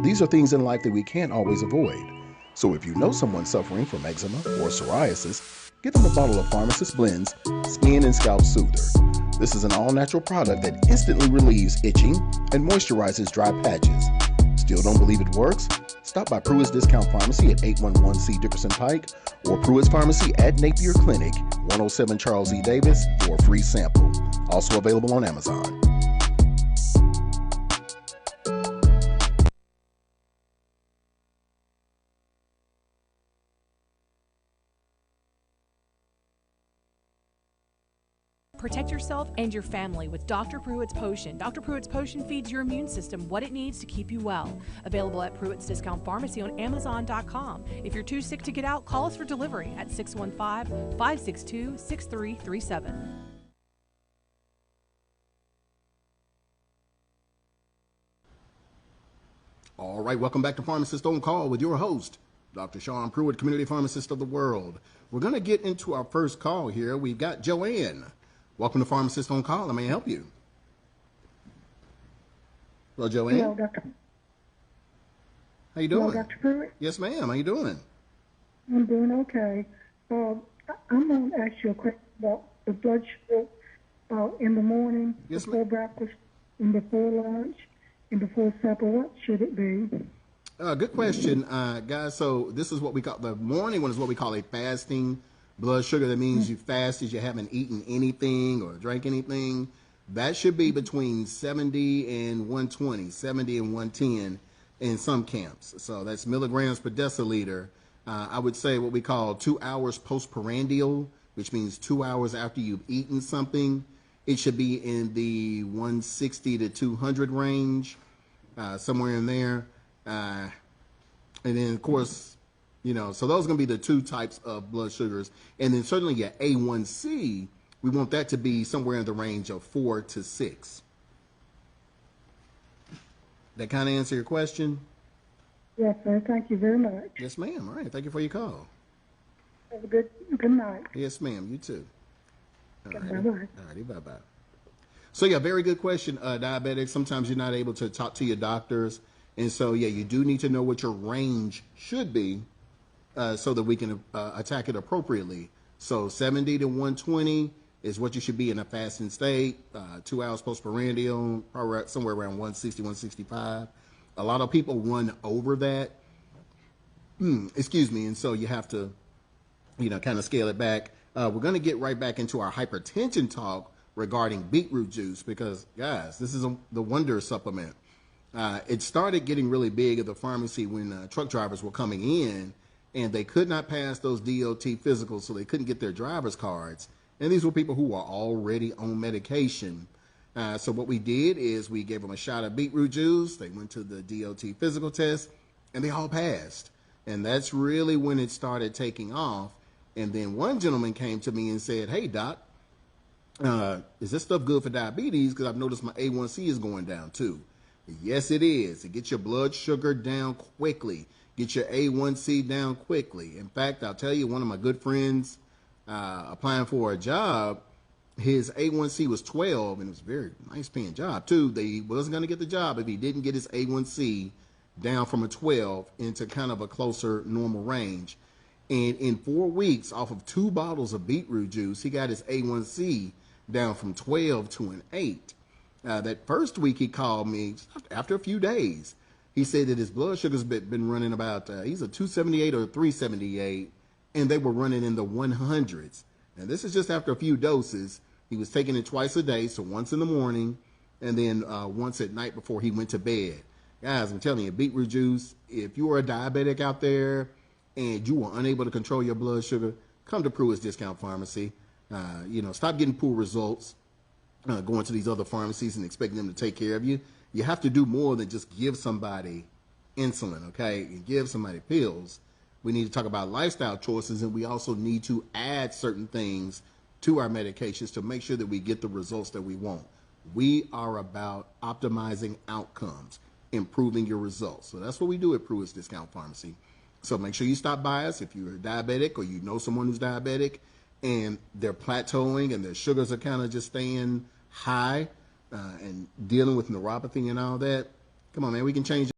These are things in life that we can't always avoid. So if you know someone suffering from eczema or psoriasis, give them a bottle of Pharmacist Blends Skin and Scalp Soother. This is an all-natural product that instantly relieves itching and moisturizes dry patches. Still don't believe it works? Stop by Pruitt's Discount Pharmacy at 811C Dickerson Pike or Pruitt's Pharmacy at Napier Clinic, 107 Charles E. Davis for a free sample. Also available on Amazon. Protect yourself and your family with Dr. Pruitt's Potion. Dr. Pruitt's Potion feeds your immune system what it needs to keep you well. Available at Pruitt's Discount Pharmacy on Amazon.com. If you're too sick to get out, call us for delivery at 615-562-6337. All right, welcome back to Pharmacist on Call with your host, Dr. Sean Pruitt, Community Pharmacist of the World. We're going to get into our first call here. We've got Joanne. Welcome to Pharmacist on Call. How may I help you? Hello, Joanne. Hello, Doctor. How you doing? Hello, Dr. Pruitt. Yes, ma'am. How you doing? I'm doing okay. I'm going to ask you a question about the blood sugar in the morning, yes, before breakfast, and before lunch, and before supper. What should it be? Good question, guys. So this is what we call, the morning one is what we call a fasting blood sugar. That means you fasted, you haven't eaten anything or drank anything. That should be between 70 and 120, 70 and 110 in some camps. So that's milligrams per deciliter. I would say what we call 2 hours postprandial, which means 2 hours after you've eaten something. It should be in the 160 to 200 range, somewhere in there. And then, of course, you know, so those are going to be the two types of blood sugars. And then certainly your A1C, we want that to be somewhere in the range of 4 to 6. That kind of answer your question? Yes, sir. Thank you very much. Yes, ma'am. All right. Thank you for your call. Have a good night. Yes, ma'am. You too. Bye-bye. All righty. Bye-bye. So, yeah, very good question. Diabetics, sometimes you're not able to talk to your doctors. And so, yeah, you do need to know what your range should be so that we can attack it appropriately. So 70 to 120 is what you should be in a fasting state. 2 hours postprandial, probably somewhere around 160, 165. A lot of people run over that. Excuse me. And so you have to, you know, kind of scale it back. We're going to get right back into our hypertension talk regarding beetroot juice because, guys, this is the wonder supplement. It started getting really big at the pharmacy when truck drivers were coming in and they could not pass those DOT physicals, so they couldn't get their driver's cards. And these were people who were already on medication. So what we did is we gave them a shot of beetroot juice. They went to the DOT physical test, and they all passed. And that's really when it started taking off. And then one gentleman came to me and said, "Hey, Doc, is this stuff good for diabetes? Because I've noticed my A1C is going down too." Yes, it is. It gets your blood sugar down quickly. Get your A1C down quickly. In fact, I'll tell you, one of my good friends applying for a job, his A1C was 12, and it was a very nice paying job too. They wasn't going to get the job if he didn't get his A1C down from a 12 into kind of a closer normal range. And in 4 weeks, off of 2 bottles of beetroot juice, he got his A1C down from 12 to an 8. That first week he called me after a few days. He said that his blood sugar's been running about, he's a 278 or 378, and they were running in the 100s. And this is just after a few doses. He was taking it twice a day, so once in the morning and then once at night before he went to bed. Guys, I'm telling you, beetroot juice, if you are a diabetic out there and you are unable to control your blood sugar, come to Pruitt's Discount Pharmacy. Stop getting poor results, going to these other pharmacies and expecting them to take care of you. You have to do more than just give somebody insulin, okay, and give somebody pills. We need to talk about lifestyle choices, and we also need to add certain things to our medications to make sure that we get the results that we want. We are about optimizing outcomes, improving your results. So that's what we do at Pruitt's Discount Pharmacy. So make sure you stop by us if you're a diabetic or you know someone who's diabetic and they're plateauing and their sugars are kind of just staying high and dealing with neuropathy and all that. Come on, man, we can change